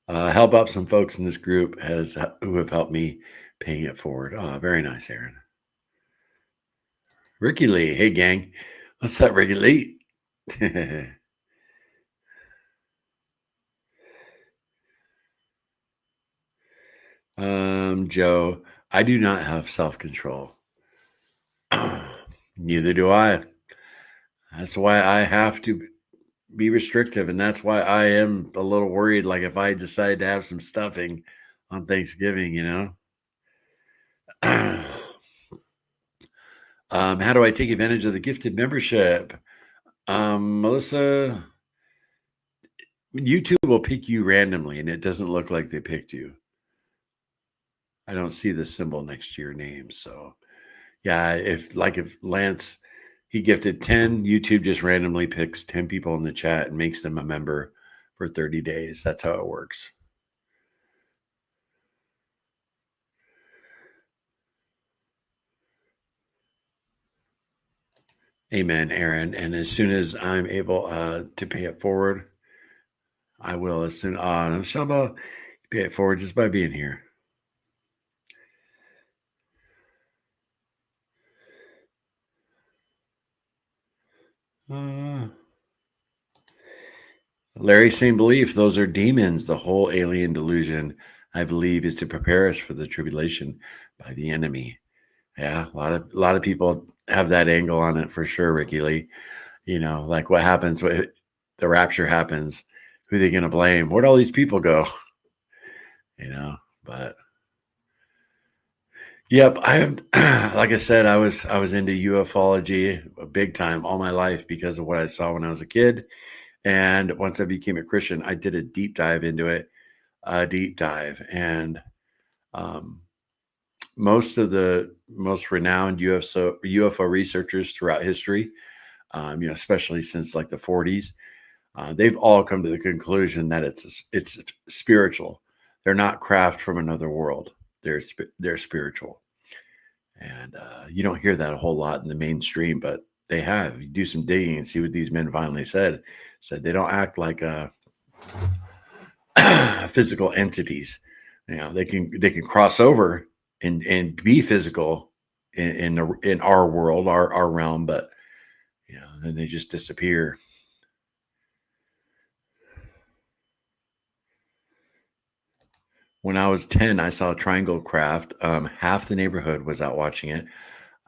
Help out some folks in this group who have helped me paying it forward. Oh, very nice, Aaron. Ricky Lee. Hey, gang. What's up, Ricky Lee? Joe, I do not have self-control. Neither do I. That's why I have to be restrictive, and that's why I am a little worried. Like if I decide to have some stuffing on Thanksgiving, how do I take advantage of the gifted membership? Melissa, YouTube will pick you randomly, and it doesn't look like they picked you. I don't see the symbol next to your name. So yeah, if Lance, he gifted 10, YouTube just randomly picks 10 people in the chat and makes them a member for 30 days. That's how it works. Amen, Aaron. And as soon as I'm able to pay it forward, I will. As soon Shabba, pay it forward just by being here. Larry, same belief. Those are demons. The whole alien delusion, I believe, is to prepare us for the tribulation by the enemy. Yeah, a lot of people have that angle on it for sure, Ricky Lee. You know, like what happens when the rapture happens? Who are they going to blame? Where'd all these people go? You know, but yep, like I said, I was into ufology big time all my life because of what I saw when I was a kid. And once I became a Christian, I did a deep dive into it, and most of the most renowned UFO researchers throughout history, especially since like the 40s, they've all come to the conclusion that it's spiritual. They're not craft from another world. They're spiritual, and you don't hear that a whole lot in the mainstream, but they have. You do some digging and see what these men finally said. Said they don't act like physical entities. You know, they can cross over and be physical in our world, our realm, but then they just disappear. When I was 10, I saw a triangle craft. Half the neighborhood was out watching it.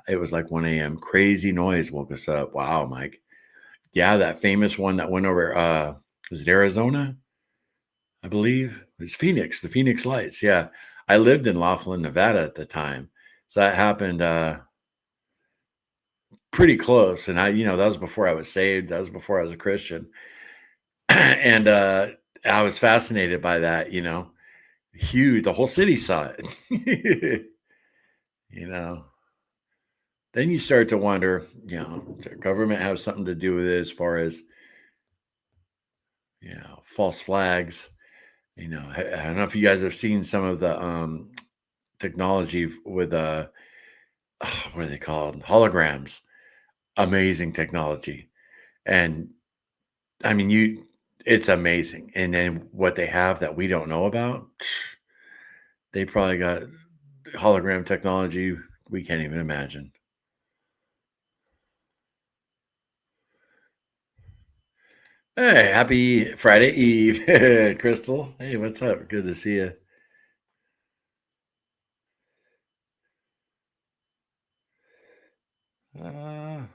It was like 1 a.m. Crazy noise woke us up. Wow, Mike. Yeah, that famous one that went over, was it Arizona? I believe it was Phoenix, the Phoenix Lights. Yeah. I lived in Laughlin, Nevada at the time. So that happened pretty close. And that was before I was saved. That was before I was a Christian. And I was fascinated by that, huge. The whole city saw it. Then you start to wonder, does the government have something to do with it as far as, false flags? I don't know if you guys have seen some of the technology with what are they called? Holograms. Amazing technology. And I mean, it's amazing. And then what they have that we don't know about, they probably got hologram technology we can't even imagine. Hey, happy Friday Eve, Crystal. Hey, what's up? Good to see you. All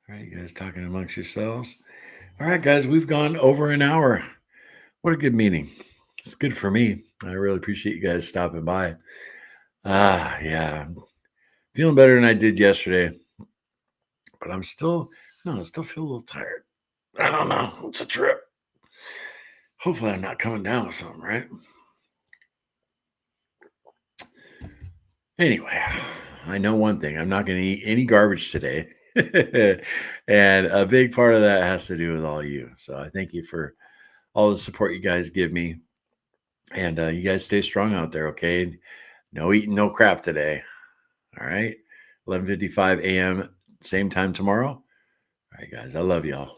right, you guys talking amongst yourselves. All right, guys, we've gone over an hour. What a good meeting. It's good for me. I really appreciate you guys stopping by. Yeah. Feeling better than I did yesterday. But I still feel a little tired. I don't know. It's a trip. Hopefully I'm not coming down with something, right? Anyway, I know one thing. I'm not going to eat any garbage today. And a big part of that has to do with all you. So I thank you for all the support you guys give me. And you guys stay strong out there, okay? No eating, no crap today. All right. 11:55 a.m. Same time tomorrow. All right, guys. I love y'all.